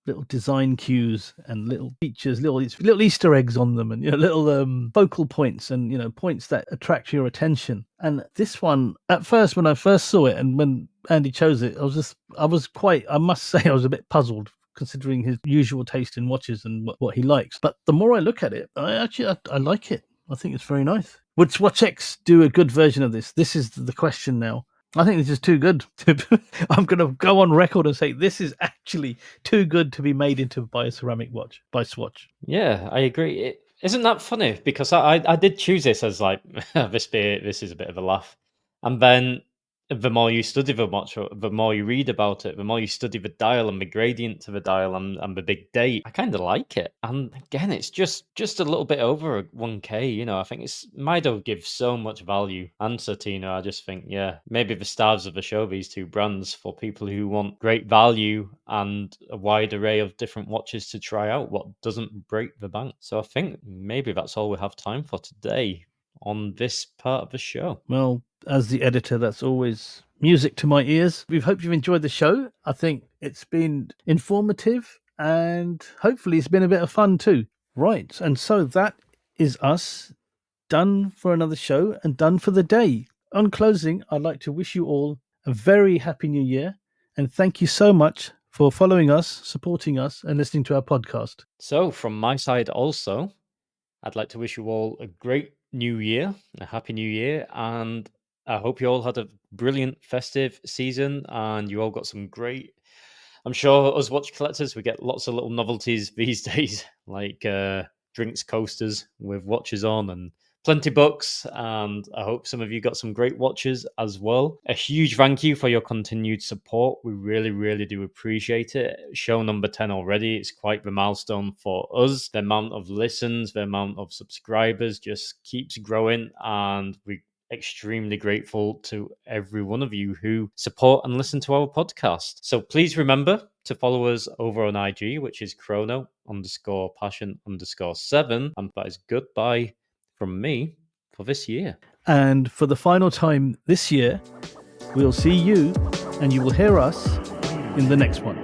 little design cues and little features, little Easter eggs on them, and little focal points, and points that attract your attention. And this one, at first, when I first saw it, and when Andy chose it, I must say, I was a bit puzzled, considering his usual taste in watches and what he likes. But the more I look at it, I like it. I think it's very nice. Would Swatch X do a good version of this? This is the question now. I think this is too good. I'm going to go on record and say this is actually too good to be made into a bioceramic watch by Swatch. Yeah, I agree. Isn't that funny? Because I did choose this as like, this is a bit of a laugh. And then the more you study the watch, the more you read about it, the more you study the dial and the gradient to the dial and the Big Date, I kind of like it. And again, it's just a little bit over 1K. I think Mido gives so much value, and Certina. I just think, yeah, maybe the stars of the show, these two brands, for people who want great value and a wide array of different watches to try out, what doesn't break the bank. So I think maybe that's all we have time for today on this part of the show. Well, as the editor, that's always music to my ears. We hope you've enjoyed the show. I think it's been informative, and hopefully it's been a bit of fun too. Right, and so that is us done for another show and done for the day. On closing, I'd like to wish you all a very happy new year, and thank you so much for following us, supporting us, and listening to our podcast. So from my side also, I'd like to wish you all a great new year, a happy new year, and I hope you all had a brilliant festive season and you all got some great, I'm sure us watch collectors, we get lots of little novelties these days, like drinks coasters with watches on and plenty books, and I hope some of you got some great watches as well. A huge thank you for your continued support. We really, really do appreciate it. Show number 10 already. It's quite the milestone for us. The amount of listens, the amount of subscribers just keeps growing, and we're extremely grateful to every one of you who support and listen to our podcast. So please remember to follow us over on IG, which is chrono_passion_7. And that is goodbye from me for this year. And for the final time this year, we'll see you and you will hear us in the next one.